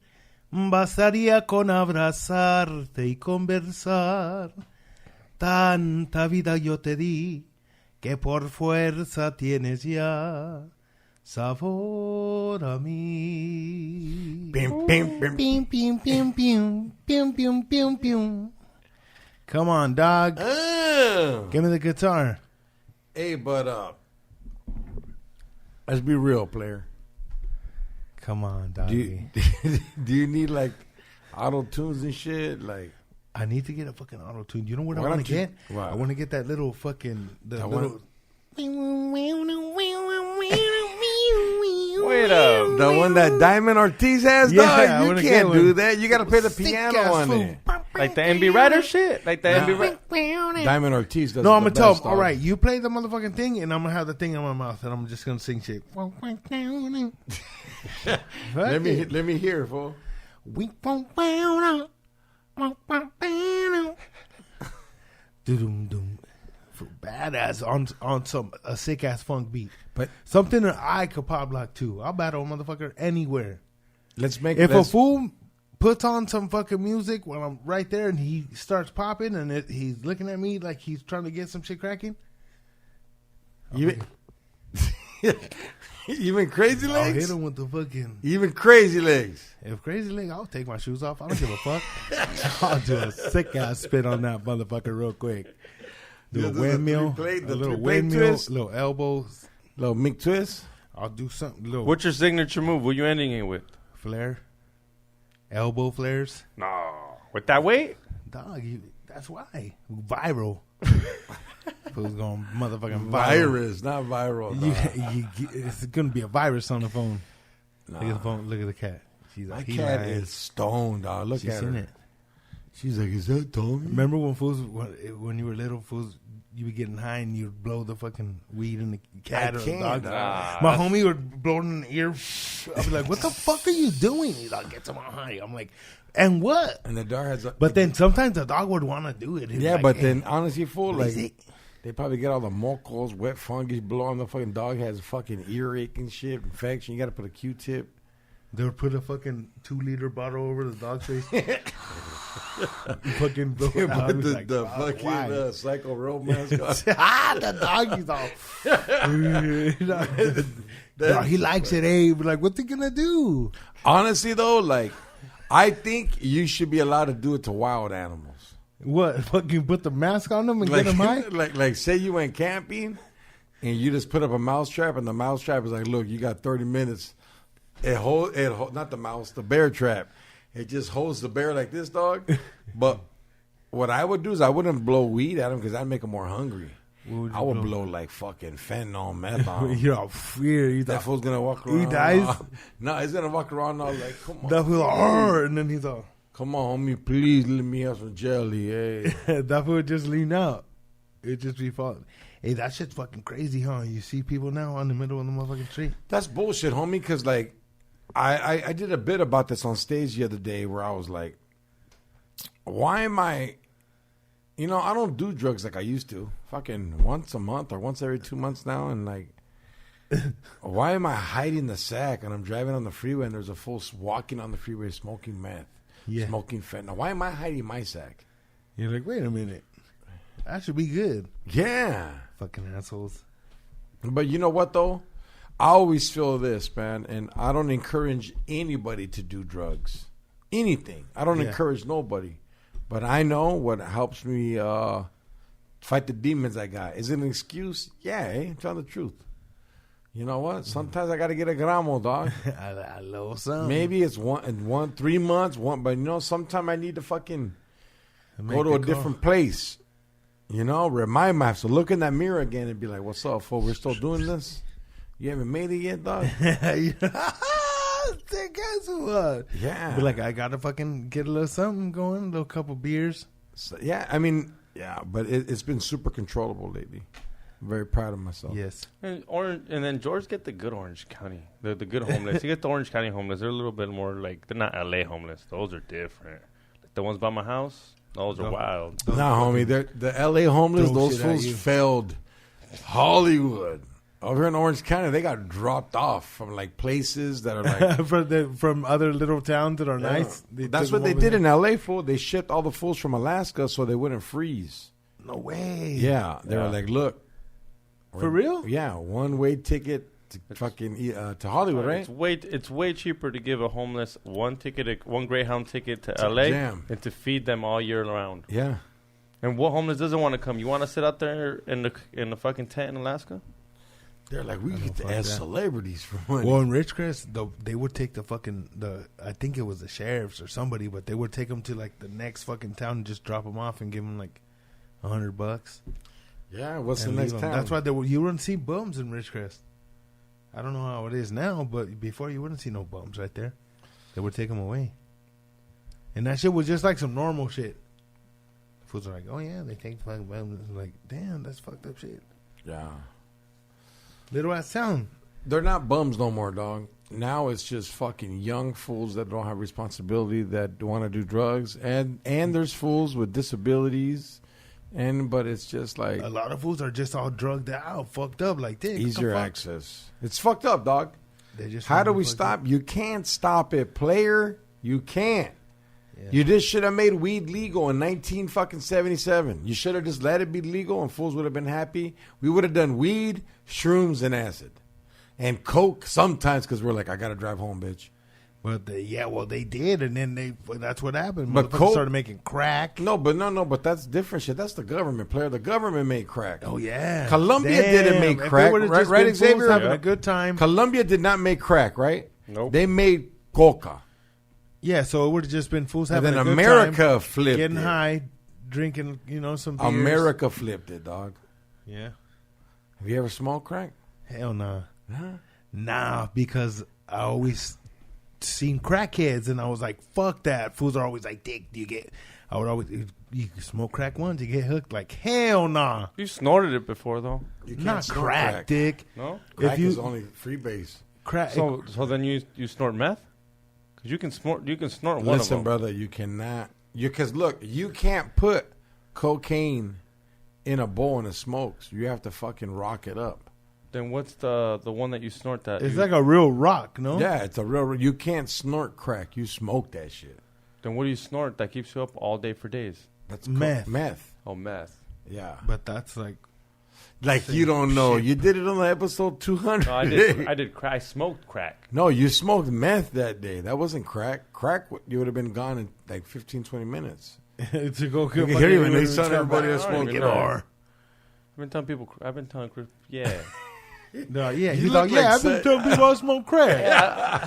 Speaker 8: bastaría con abrazarte y conversar. Tanta vida yo te di que por fuerza tienes ya sabor a mí.
Speaker 6: Pim, pim, pim.
Speaker 8: Pim, pim, pim, pim, pim, pim, pim, pim. Come on, dog. Give me the guitar.
Speaker 6: Hey, but let's be real, player.
Speaker 8: Come on,
Speaker 6: Do you,
Speaker 8: doggy.
Speaker 6: do you need like auto tunes and shit? Like,
Speaker 8: I need to get a fucking auto tune. You know what I
Speaker 6: Why
Speaker 8: want
Speaker 6: don't
Speaker 8: to
Speaker 6: you-
Speaker 8: get?
Speaker 6: what?
Speaker 8: I want to get that little fucking
Speaker 6: I
Speaker 8: little.
Speaker 7: Wait up.
Speaker 6: the one that Diamond Ortiz has,
Speaker 8: Yeah, I
Speaker 6: dog? You
Speaker 8: wanna
Speaker 6: can't
Speaker 8: get
Speaker 6: do
Speaker 8: one.
Speaker 6: that. You got to play the
Speaker 8: Sick
Speaker 6: piano
Speaker 8: ass
Speaker 6: on
Speaker 8: fool.
Speaker 6: it.
Speaker 7: Like the MB Rider shit? Like the MB Rider?
Speaker 6: Diamond Ortiz does
Speaker 8: No,
Speaker 6: it
Speaker 8: I'm
Speaker 6: the
Speaker 8: gonna tell
Speaker 6: best,
Speaker 8: him. All
Speaker 6: dog.
Speaker 8: right, you play the motherfucking thing, and I'm gonna have the thing in my mouth, and I'm just gonna sing shit.
Speaker 6: Let me hear, fool.
Speaker 8: Doom badass on some a sick ass funk beat,
Speaker 6: But
Speaker 8: something that I could pop lock to. I'll battle a motherfucker anywhere.
Speaker 6: let's make
Speaker 8: If a
Speaker 6: let's-
Speaker 8: fool puts on some fucking music while I'm right there and he starts popping and he's looking at me like he's trying to get some shit cracking,
Speaker 6: even, even Crazy
Speaker 8: I'll
Speaker 6: Legs.
Speaker 8: hit him with the fucking.
Speaker 6: Even Crazy Legs.
Speaker 8: If Crazy Leg, I'll take my shoes off. I don't give a fuck. I'll do a sick ass spin on that motherfucker real quick. Do
Speaker 6: Yeah,
Speaker 8: a
Speaker 6: the
Speaker 8: windmill,
Speaker 6: three-plate- the
Speaker 8: a little
Speaker 6: three-plate
Speaker 8: windmill,
Speaker 6: twist.
Speaker 8: little elbows.
Speaker 6: Little Mick Twist.
Speaker 8: I'll do something. Little
Speaker 7: What's your signature move? What you ending it with?
Speaker 8: flare, elbow flares.
Speaker 7: No. With that weight?
Speaker 8: Dog, that's why viral. Who's going motherfucking viral?
Speaker 6: Virus, not viral. dog.
Speaker 8: It's gonna be a virus on the phone.
Speaker 6: Nah.
Speaker 8: Look at the phone. Look at the cat. She's
Speaker 6: My
Speaker 8: like,
Speaker 6: cat
Speaker 8: lying.
Speaker 6: is stoned, dog. Look
Speaker 8: She's
Speaker 6: at
Speaker 8: seen
Speaker 6: her.
Speaker 8: it.
Speaker 6: She's like, is that Tommy?
Speaker 8: Remember when when you were little, fools, you be getting high and you'd blow the fucking weed in the cat
Speaker 6: I
Speaker 8: or the
Speaker 6: can't,
Speaker 8: dog?
Speaker 6: dog.
Speaker 8: My homie would blow it in the ear. I'd be like, what the fuck are you doing? He's like, get some high. I'm like, and what?
Speaker 6: And the dog has a...
Speaker 8: But then sometimes the dog would want to do it. He'd
Speaker 6: yeah,
Speaker 8: like,
Speaker 6: but
Speaker 8: "Hey,
Speaker 6: then honestly, fool,
Speaker 8: what is
Speaker 6: like,
Speaker 8: it?"
Speaker 6: they probably get all the mocos, wet fungus, blow on the fucking dog, has fucking earache and shit, infection. You got to put a Q-tip.
Speaker 8: They would put a fucking 2-liter bottle over the dog's face. Fucking blow it out.
Speaker 6: Put
Speaker 8: He's
Speaker 6: the,
Speaker 8: like,
Speaker 6: the
Speaker 8: "Dog,
Speaker 6: fucking
Speaker 8: why?"
Speaker 6: psycho road mask on.
Speaker 8: The doggy's all. Dog, he likes it, eh? But like, what's he gonna do?
Speaker 6: Honestly, though, like, I think you should be allowed to do it to wild animals.
Speaker 8: What? Fucking put the mask on them and get them high?
Speaker 6: like, say you went camping and you just put up a mouse trap, and the mouse trap is like, look, you got 30 minutes. It hold not the mouse, the bear trap. It just holds the bear like this, dog. But what I would do is I wouldn't blow weed at him because I'd make him more hungry.
Speaker 8: What
Speaker 6: I would blow like fucking fentanyl, meth on him.
Speaker 8: You're all fear.
Speaker 6: That fool's gonna walk around.
Speaker 8: He dies?
Speaker 6: No, he's gonna walk around all like, come on.
Speaker 8: That fool, "Arr," and then he's all.
Speaker 6: Come on, homie, please let me have some jelly, hey.
Speaker 8: That fool would just lean out. It'd just be falling. Hey, that shit's fucking crazy, huh? You see people now on the middle of the motherfucking street.
Speaker 6: That's bullshit, homie, because, like, I did a bit about this on stage the other day where I was like, why am I, I don't do drugs like I used to. Fucking once a month or once every 2 months now, and, like, why am I hiding the sack and I'm driving on the freeway and there's a fool walking on the freeway smoking meth, smoking fentanyl? Why am I hiding my sack?
Speaker 8: You're like, wait a minute. That should be good.
Speaker 6: Yeah.
Speaker 8: Fucking assholes.
Speaker 6: But you know what, though? I always feel this, man, and I don't encourage anybody to do drugs. Anything. I don't encourage nobody. But I know what helps me fight the demons I got. Is it an excuse? Yeah, tell the truth. You know what? Sometimes I got to get a gramo, dog.
Speaker 8: I love some.
Speaker 6: Maybe it's 3 months, but sometimes I need to fucking go to a different place. Remind myself. So look in that mirror again and be like, what's up, fool? We're still doing this? You haven't made it yet, dog?
Speaker 8: Guess what?
Speaker 6: Yeah.
Speaker 8: Be like, I gotta fucking get a little something going, a little couple beers.
Speaker 6: So, yeah, I mean, Yeah, but it's been super controllable lately. I'm very proud of myself.
Speaker 8: Yes.
Speaker 7: And then George get the good Orange County, the good homeless. You get the Orange County homeless. They're a little bit more like they're not LA homeless. Those are different. Like the ones by my house, those are wild.
Speaker 6: Nah, homie, the LA homeless,
Speaker 8: Throw
Speaker 6: those
Speaker 8: shit at
Speaker 6: fools
Speaker 8: you.
Speaker 6: failed Hollywood. Over in Orange County, they got dropped off from like places that are like
Speaker 8: from other little towns that are nice.
Speaker 6: That's what they did in LA, fool. They shipped all the fools from Alaska so they wouldn't freeze.
Speaker 8: No way.
Speaker 6: Yeah, they were like, look,
Speaker 8: For real?
Speaker 6: Yeah, one-way ticket to fucking to Hollywood, right?
Speaker 7: It's way cheaper to give a homeless one Greyhound ticket to
Speaker 6: To
Speaker 7: LA
Speaker 6: jam.
Speaker 7: and to feed them all year round.
Speaker 6: Yeah.
Speaker 7: And what homeless doesn't want to come? You want to sit out there in the fucking tent in Alaska?
Speaker 6: They're like, we get to
Speaker 8: fuck
Speaker 6: ask
Speaker 8: that.
Speaker 6: celebrities for money.
Speaker 8: Well, in Ridgecrest, they would take I think it was the sheriffs or somebody, but they would take them to like the next fucking town and just drop them off and give them like $100.
Speaker 6: Yeah, what's the
Speaker 8: and
Speaker 6: next
Speaker 8: leave 'em.
Speaker 6: town?
Speaker 8: That's why you wouldn't see bums in Ridgecrest. I don't know how it is now, but before you wouldn't see no bums right there. They would take them away. And that shit was just like some normal shit. Fools are like, oh yeah, they take fucking bums. It's like, damn, that's fucked up shit.
Speaker 6: Yeah.
Speaker 8: Little ass town.
Speaker 6: They're not bums no more, dog. Now it's just fucking young fools that don't have responsibility that want to do drugs, and there's fools with disabilities, but it's just like
Speaker 8: A lot of fools are just all drugged out, fucked up like this.
Speaker 6: easier
Speaker 8: What the fuck?
Speaker 6: access. It's fucked up, dog.
Speaker 8: They just
Speaker 6: How do
Speaker 8: wanna
Speaker 6: we
Speaker 8: fuck
Speaker 6: stop?
Speaker 8: up.
Speaker 6: You can't stop it, player. You can't.
Speaker 8: Yeah.
Speaker 6: You just should have made weed legal in 1977. You should have just let it be legal, and fools would have been happy. We would have done weed, shrooms, and acid, and coke sometimes because we're like, I gotta drive home, bitch.
Speaker 8: But they did, and then that's what happened.
Speaker 6: But
Speaker 8: Motherfuckers
Speaker 6: coke-
Speaker 8: started making crack.
Speaker 6: No, but that's different shit. That's the government, player. The government made crack.
Speaker 8: Oh yeah,
Speaker 6: Colombia didn't make
Speaker 8: If it
Speaker 6: crack,
Speaker 8: would've
Speaker 6: right-
Speaker 8: just
Speaker 6: right,
Speaker 8: been fools
Speaker 6: Xavier?
Speaker 8: having
Speaker 7: Yeah.
Speaker 8: a good time.
Speaker 6: Colombia did not make crack, right?
Speaker 7: Nope.
Speaker 6: They made coca.
Speaker 8: Yeah, so it would have just been fools
Speaker 6: And
Speaker 8: having
Speaker 6: then
Speaker 8: a good
Speaker 6: America
Speaker 8: time,
Speaker 6: flipped
Speaker 8: getting
Speaker 6: it.
Speaker 8: high, drinking, some beers.
Speaker 6: America flipped it, dog.
Speaker 8: Yeah,
Speaker 6: Have you ever smoked crack?
Speaker 8: hell nah,
Speaker 6: Huh?
Speaker 8: nah, because I always seen crackheads, and I was like, fuck that. Fools are always like, dick, I would always, you smoke crack once, you get hooked. Like, hell nah.
Speaker 7: You snorted it before though.
Speaker 6: You can't
Speaker 8: Not
Speaker 6: snort
Speaker 8: crack, dick.
Speaker 7: No.
Speaker 6: Crack
Speaker 8: If you-
Speaker 6: is only freebase.
Speaker 8: Crack.
Speaker 7: So then you snort meth? Because you can snort one of
Speaker 6: Listen,
Speaker 7: them.
Speaker 6: brother, you cannot. Because look, you can't put cocaine in a bowl and it smokes. You have to fucking rock it up.
Speaker 7: Then what's the one that you snort that?
Speaker 8: It's
Speaker 7: you-
Speaker 8: like a real rock, no?
Speaker 6: Yeah, it's a real. You can't snort crack. You smoke that shit.
Speaker 7: Then what do you snort that keeps you up all day for days?
Speaker 6: That's
Speaker 8: Meth.
Speaker 6: Meth.
Speaker 7: Oh, meth.
Speaker 6: Yeah.
Speaker 8: But that's like,
Speaker 6: Like
Speaker 8: Same
Speaker 6: you don't know.
Speaker 8: shit.
Speaker 6: You did it on the episode 200.
Speaker 7: No, I did crack. I smoked crack.
Speaker 6: No, you smoked meth that day. That wasn't crack. Crack, you would have been gone in like 15, 20 minutes.
Speaker 8: to go
Speaker 6: You can hear you when they tell everybody to smoke
Speaker 7: even
Speaker 6: it.
Speaker 7: know.
Speaker 6: Or
Speaker 7: I've been telling people. I've been telling Chris. Yeah.
Speaker 8: No, yeah,
Speaker 6: You
Speaker 8: he's
Speaker 6: look
Speaker 8: like, yeah,
Speaker 6: like
Speaker 8: I've been
Speaker 6: Seth.
Speaker 8: telling people I smoke crack.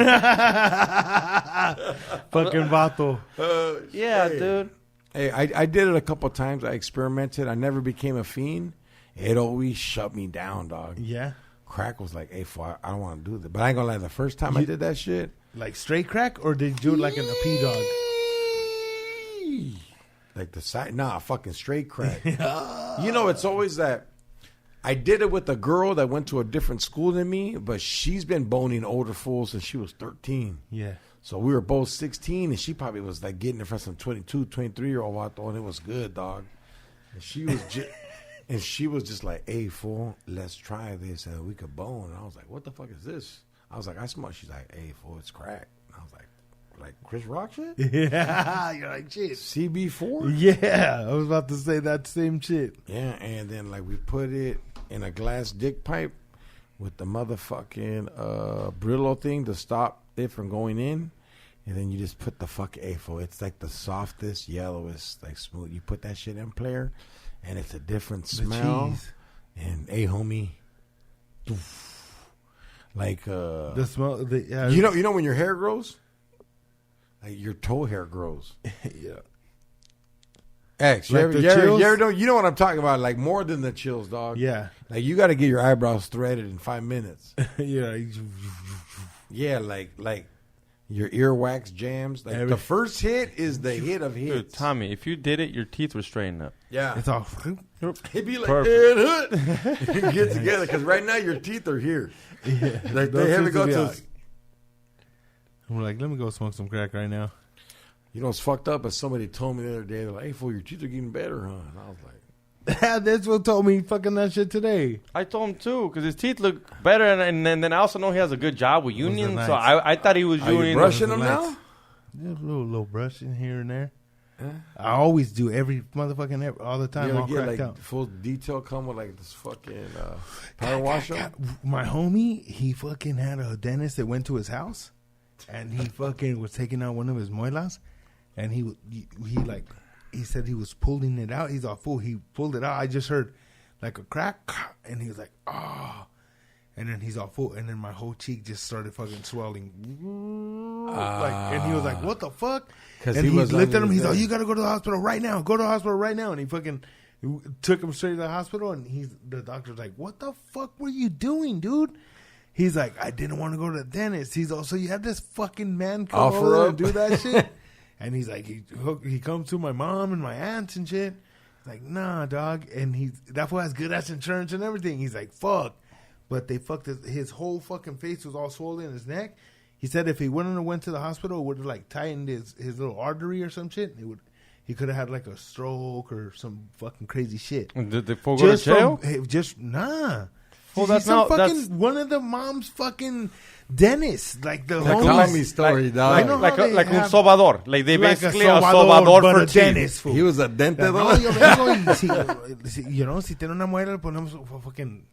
Speaker 8: Fucking vato.
Speaker 7: Yeah, dude.
Speaker 6: Hey, I did it a couple of times. I experimented. I never became a fiend. It always shut me down, dog.
Speaker 8: Yeah,
Speaker 6: Crack was like, hey, I don't want to do this. But I ain't gonna lie. The first time I did that shit,
Speaker 8: like straight crack, or did you do it like in a P dog?
Speaker 6: like the side, fucking straight crack. You know, it's always that. I did it with a girl that went to a different school than me, but she's been boning older fools since she was 13.
Speaker 8: Yeah,
Speaker 6: So we were both 16, and she probably was like getting it from some 22, 23-year-old vato, and it was good, dog. And she was just like, hey, fool, let's try this, and we could bone. And I was like, what the fuck is this? I was like, I smoke. She's like, hey, fool, it's crack. And I was like Chris Rock shit?
Speaker 8: yeah. You're like shit.
Speaker 6: CB4?
Speaker 8: Yeah, I was about to say that same shit.
Speaker 6: Yeah, and then like we put it in a glass dick pipe with the motherfucking Brillo thing to stop it from going in. And then you just put the fucking AFO. It's like the softest, yellowest, like smooth. You put that shit in, player, and it's a different
Speaker 8: The
Speaker 6: smell.
Speaker 8: cheese.
Speaker 6: And hey, homie, like
Speaker 8: The smell. Yeah,
Speaker 6: you know when your hair grows, like your toe hair grows.
Speaker 8: yeah.
Speaker 6: X,
Speaker 8: Like the chills?
Speaker 6: you know what I'm talking about? Like more than the chills, dog.
Speaker 8: Yeah,
Speaker 6: Like you got to get your eyebrows threaded in 5 minutes.
Speaker 8: yeah.
Speaker 6: Yeah, like Your earwax jams. Like the first hit is the hit of hits.
Speaker 7: Dude, Tommy, if you did it, your teeth would straighten up.
Speaker 6: Yeah.
Speaker 8: It's all.
Speaker 6: He'd be like,
Speaker 7: Perfect.
Speaker 6: you get together because right now your teeth are here.
Speaker 8: Yeah.
Speaker 6: Like they haven't go to.
Speaker 8: I'm like, let me go smoke some crack right now.
Speaker 6: You know what's fucked up? As somebody told me the other day, they're like, "Hey, fool, your teeth are getting better, huh?" And I was like,
Speaker 8: That's what told me fucking that shit today.
Speaker 7: I told him too because his teeth look better, and then I also know he has a good job with union.
Speaker 8: nice.
Speaker 7: So I thought he was
Speaker 6: "Are you
Speaker 7: doing
Speaker 6: brushing
Speaker 8: those
Speaker 6: them
Speaker 8: are
Speaker 6: now?"
Speaker 8: nice. Yeah, a little brushing here and there. I always do every motherfucking all the time.
Speaker 6: You
Speaker 8: All
Speaker 6: ever get
Speaker 8: cracked
Speaker 6: like
Speaker 8: out.
Speaker 6: full detail come with like this fucking power washer?
Speaker 8: My homie, he fucking had a dentist that went to his house, and he fucking was taking out one of his muelas, and he said he was pulling it out. He's all fool. He pulled it out. I just heard like a crack, and he was like, "Oh," and then he's all full, and then my whole cheek just started fucking swelling. And he was like, "What the fuck?"
Speaker 6: 'Cause
Speaker 8: And
Speaker 6: he
Speaker 8: he
Speaker 6: was
Speaker 8: looked at
Speaker 6: under
Speaker 8: him.
Speaker 6: the
Speaker 8: He's like,
Speaker 6: bed.
Speaker 8: "You got to go to the hospital right now. Go to the hospital right now." And he fucking took him straight to the hospital. And the doctor's like, "What the fuck were you doing, dude?" He's like, "I didn't want to go to the dentist." He's also, you have this fucking man come
Speaker 6: Offer
Speaker 8: over there
Speaker 6: up.
Speaker 8: and do that shit. And he's like, he comes to my mom and my aunts and shit. He's like, "Nah, dog." And that fool has good ass insurance and everything. He's like, "Fuck." But they fucked his whole fucking face was all swollen in his neck. He said if he wouldn't have went to the hospital, it would have like tightened his little artery or some shit. He could have had like a stroke or some fucking crazy shit.
Speaker 7: Did the fool go to jail?
Speaker 8: Nah.
Speaker 7: Well,
Speaker 8: He's
Speaker 7: that's not-
Speaker 8: fucking
Speaker 7: that's-
Speaker 8: one of the mom's fucking dentists, like the
Speaker 6: Like
Speaker 8: homies.
Speaker 6: Tommy story, dog.
Speaker 8: I know
Speaker 7: Like
Speaker 8: how
Speaker 7: a,
Speaker 8: they
Speaker 7: like un
Speaker 8: have-
Speaker 7: sobador. Like they
Speaker 8: like
Speaker 7: basically a sobador
Speaker 8: but
Speaker 7: for
Speaker 8: a
Speaker 7: teeth.
Speaker 8: dentist. Fool.
Speaker 6: He was a dentist.
Speaker 8: No, yo vengo y si tiene una muela, le ponemos fucking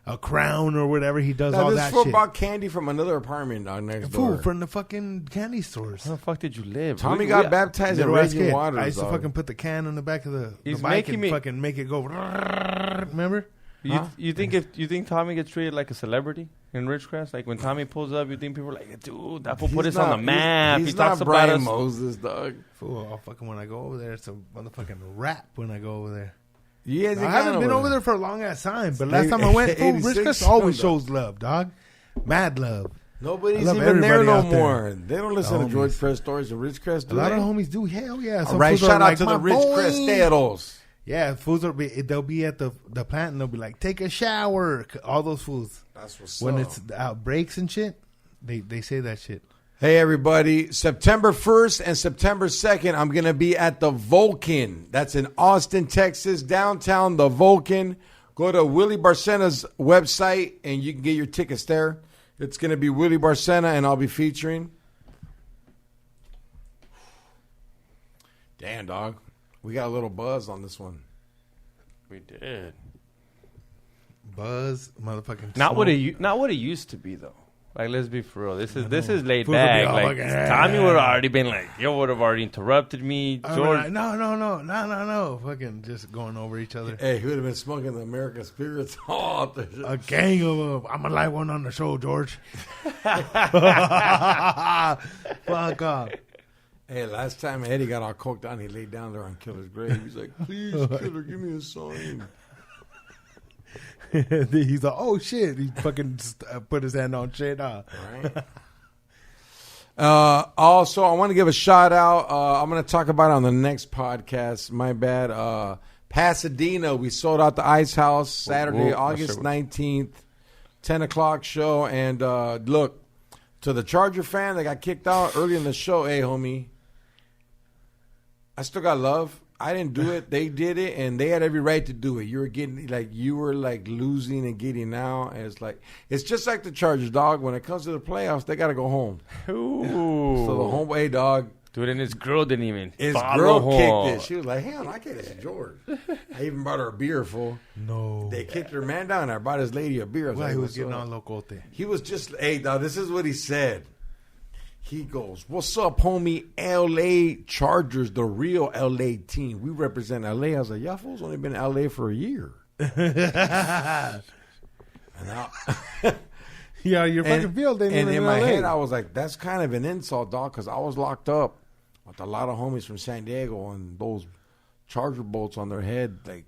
Speaker 8: a crown or whatever. He does all
Speaker 6: This
Speaker 8: that
Speaker 6: fool
Speaker 8: shit.
Speaker 6: bought candy from another apartment next
Speaker 8: Fool
Speaker 6: door.
Speaker 8: from the fucking candy stores.
Speaker 7: Where the fuck did you live?
Speaker 6: Tommy got baptized in
Speaker 8: Little ass
Speaker 6: raging
Speaker 8: kid.
Speaker 6: waters.
Speaker 8: I used to
Speaker 6: dog.
Speaker 8: fucking put the can on the back of the
Speaker 7: He's
Speaker 8: bike
Speaker 7: making
Speaker 8: and
Speaker 7: me-
Speaker 8: fucking make it go. Remember?
Speaker 7: You think Tommy gets treated like a celebrity in Ridgecrest? Like when Tommy pulls up, you think people are like, "Dude, that fool put
Speaker 6: He's
Speaker 7: us on
Speaker 6: not-
Speaker 7: the map."
Speaker 6: He's
Speaker 7: He talks
Speaker 6: not
Speaker 7: about
Speaker 6: Brian
Speaker 7: us.
Speaker 6: Moses, dog.
Speaker 8: Fool, I'll fucking when I go over there, it's a motherfucking rap when I go over there.
Speaker 6: Yeah,
Speaker 8: I haven't been over there for a long ass time, but last time I went, fool,
Speaker 6: 86
Speaker 8: Ridgecrest always
Speaker 6: dog.
Speaker 8: shows love, dog. Mad love.
Speaker 6: Nobody's
Speaker 8: I love
Speaker 6: even there
Speaker 8: everybody
Speaker 6: no
Speaker 8: out there.
Speaker 6: more. They don't listen
Speaker 8: The
Speaker 6: to George
Speaker 8: homies.
Speaker 6: Press Stories and Ridgecrest.
Speaker 8: A
Speaker 6: Do
Speaker 8: lot
Speaker 6: they?
Speaker 8: of homies do. Hell yeah.
Speaker 6: All
Speaker 8: Some
Speaker 6: right,
Speaker 8: fools are
Speaker 6: shout out
Speaker 8: like,
Speaker 6: to the
Speaker 8: "My boy."
Speaker 6: Ridgecresteros.
Speaker 8: Yeah, fools they'll be at the plant and they'll be like, "Take a shower." All those fools.
Speaker 6: That's what's
Speaker 8: When
Speaker 6: up.
Speaker 8: it's outbreaks and shit, they say that shit.
Speaker 6: Hey, everybody. September 1st and September 2nd, I'm going to be at the Vulcan. That's in Austin, Texas, downtown, the Vulcan. Go to Willie Barcena's website, and you can get your tickets there. It's going to be Willie Barcena, and I'll be featuring. Damn, dog. We got a little buzz on this one.
Speaker 7: We did.
Speaker 8: Buzz, motherfucking.
Speaker 7: Not what
Speaker 8: smoke.
Speaker 7: not what it used to be though. Like let's be for real. This is laid
Speaker 8: Fools would be
Speaker 7: back.
Speaker 8: all
Speaker 7: Like
Speaker 8: fucking,
Speaker 7: Tommy would have already been like, "Yo, would have already interrupted me."
Speaker 8: I
Speaker 7: George,
Speaker 8: mean, no. Fucking just going over each other.
Speaker 6: Hey, he would have been smoking the American spirits. Oh,
Speaker 8: A gang of them. I'm gonna light one on the show, George. Fuck off.
Speaker 6: Hey, last time Eddie got all coked out, he laid down there on Killer's grave. He's like, "Please, Killer, give me a sign."
Speaker 8: He's like, "Oh shit!" He fucking put his hand on shit.
Speaker 6: Right. Also, I want to give a shout out. I'm going to talk about it on the next podcast. My bad. Pasadena, we sold out the Ice House Saturday,
Speaker 7: Whoa,
Speaker 6: August 19th, 10 o'clock show. And look, to the Charger fan that got kicked out early in the show, hey, homie, I still got love. I didn't do it. They did it, and they had every right to do it. You were losing and getting out. And it's just like the Chargers, dog. When it comes to the playoffs, they got to go home.
Speaker 7: Ooh.
Speaker 6: So the home way, dog.
Speaker 7: Dude, and his girl didn't even.
Speaker 6: His
Speaker 7: follow
Speaker 6: girl
Speaker 7: home.
Speaker 6: kicked it. She was like, "Hell, I can't. This is George." I even brought her a beer, fool.
Speaker 8: No.
Speaker 6: They kicked her man down. I brought his lady a beer. I was
Speaker 8: Well,
Speaker 6: like,
Speaker 8: he was
Speaker 6: "What's
Speaker 8: getting
Speaker 6: up?"
Speaker 8: all locote.
Speaker 6: He was just, hey, dog, this is what he said. He goes, "What's up, homie? L.A. Chargers, the real L.A. team. We represent L.A." I was like, "Y'all fools only been in L.A. for a year." And
Speaker 8: Yeah, your fucking field ain't
Speaker 6: and
Speaker 8: even
Speaker 6: in my
Speaker 8: LA.
Speaker 6: head, I was like, that's kind of an insult, dog, because I was locked up with a lot of homies from San Diego, and those Charger bolts on their head, like,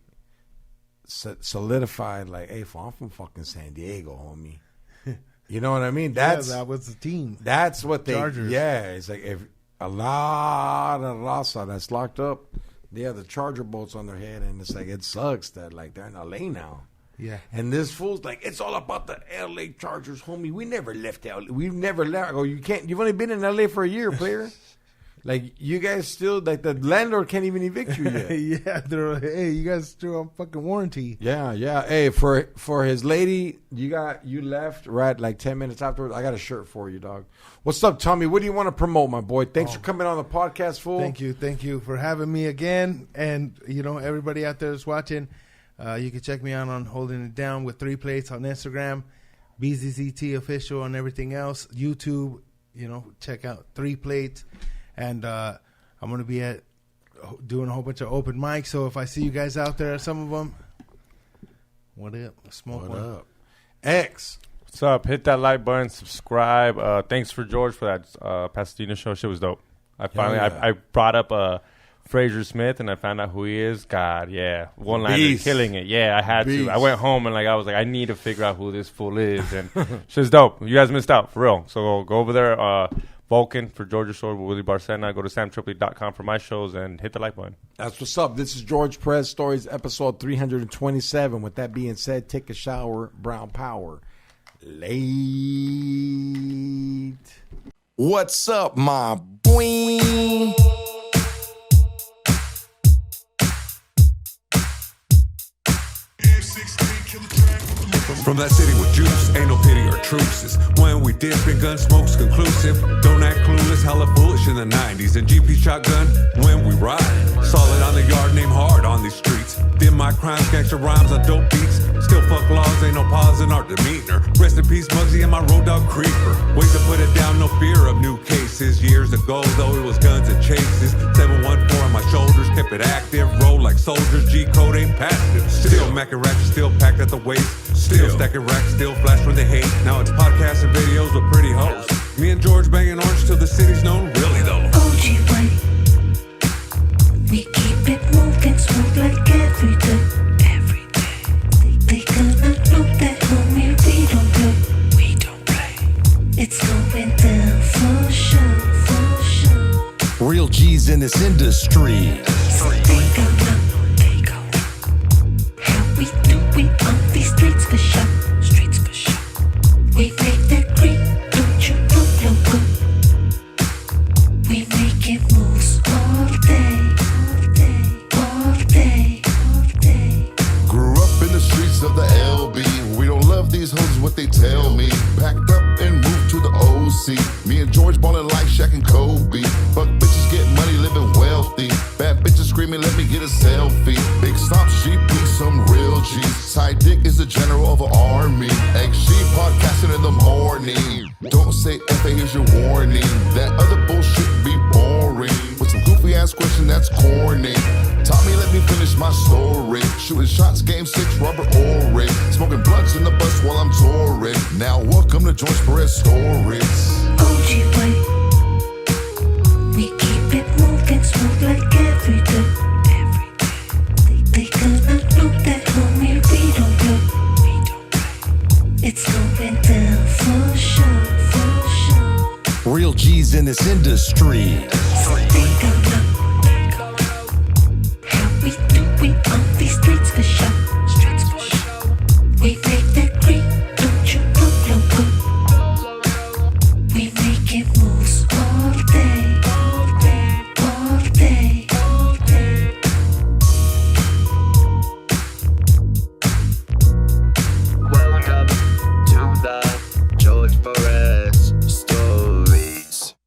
Speaker 6: solidified, like, "Hey, fool, I'm from fucking San Diego, homie." You know what I mean?
Speaker 8: Yeah, that was the team.
Speaker 6: That's what they.
Speaker 8: Chargers.
Speaker 6: Yeah, it's like if a lot of raza that's locked up, they have the Charger bolts on their head, and it's like it sucks that like they're in LA now.
Speaker 8: Yeah.
Speaker 6: And this fool's like, it's all about the LA Chargers, homie. We never left LA. We've never left. I go, you can't. You've only been in LA for a year, player. Like you guys still like the landlord can't even evict you yet.
Speaker 8: Yeah, they're hey, you guys still on fucking warranty.
Speaker 6: Yeah. Hey, for his lady, you left right like 10 minutes afterwards. I got a shirt for you, dog. What's up, Tommy? What do you want to promote, my boy? Thanks for coming on the podcast, fool.
Speaker 8: Thank you for having me again. And everybody out there that's watching, you can check me out on Holding It Down with 3 Plates on Instagram, BZZT official on everything else, YouTube. Check out 3 Plates. And I'm going to be doing a whole bunch of open mics. So if I see you guys out there, some of them, what up? Smoke
Speaker 6: What
Speaker 8: one.
Speaker 6: up? X.
Speaker 7: What's up? Hit that like button, subscribe. Thanks for George for that Pasadena show. Shit was dope. I finally I brought up Fraser Smith and I found out who he is. God, yeah, one liner
Speaker 6: Beast.
Speaker 7: killing it. Yeah, I had
Speaker 6: Beast.
Speaker 7: to. I went home and I was like, I need to figure out who this fool is. And shit's dope. You guys missed out for real. So go over there. Vulcan for Georgia Shore with Willie Barcena. Go to samtripoli.com for my shows and hit the like button.
Speaker 6: That's what's up. This is George Perez Stories, episode 327. With that being said, take a shower, Brown Power. Late.
Speaker 1: What's up, my boiii?
Speaker 2: From that city with juice, ain't no pity or truces. When we dip and gun smoke's conclusive. Don't act clueless, hella foolish in the 90s. And GP shotgun when we ride. Solid on the yard, name hard on these streets. Did my crimes, gangster rhymes on dope beats. Still fuck laws, ain't no pause in our demeanor. Rest in peace, Muggsy and my road dog creeper. Ways to put it down, no fear of new cases. Years ago, though, it was guns and chases. 714 on my shoulders, kept it active. Roll like soldiers, G-code ain't passive. Still macking ratchet, still packed at the waist. Still stacking racks, still flash when they hate. Now it's podcasts and videos with pretty hoes. Me and George banging orange till the city's known, really though.
Speaker 3: OG way. We keep it moving, smooth like every day. Every day. They gonna know that homie, we don't play. It's going down for sure, for sure.
Speaker 1: Real G's in this industry.
Speaker 3: So they gon' know how we do it on these streets for sure. Streets for sure. We make that green, don't you know, we making moves all day, all day, all day.
Speaker 4: Grew up in the streets of the LB. We don't love these hoes, is what they tell me. Packed up and moved to the OC. Me and George ballin' like Shaq and Kobe. Fuck bitches, get money, living wealthy. Bad bitches screaming, let me get a selfie. Big stop, sheep, some real G's. Side dick is the general of an army. XG podcasting in the morning. Don't say FA, here's your warning. That other bullshit be boring. With some goofy ass question that's corny. Tommy, let me finish my story. Shooting shots, game 6, Robert Ory. Smoking blunts in the bus while I'm touring. Now welcome to George Perez Stories.
Speaker 3: OG way. We keep it moving, smooth like every day. Every day. They gonna know that homie, we don't play. It's going down for sure, for sure.
Speaker 1: Real G's in this industry.
Speaker 3: So they gonna know how we do it on these streets for sure.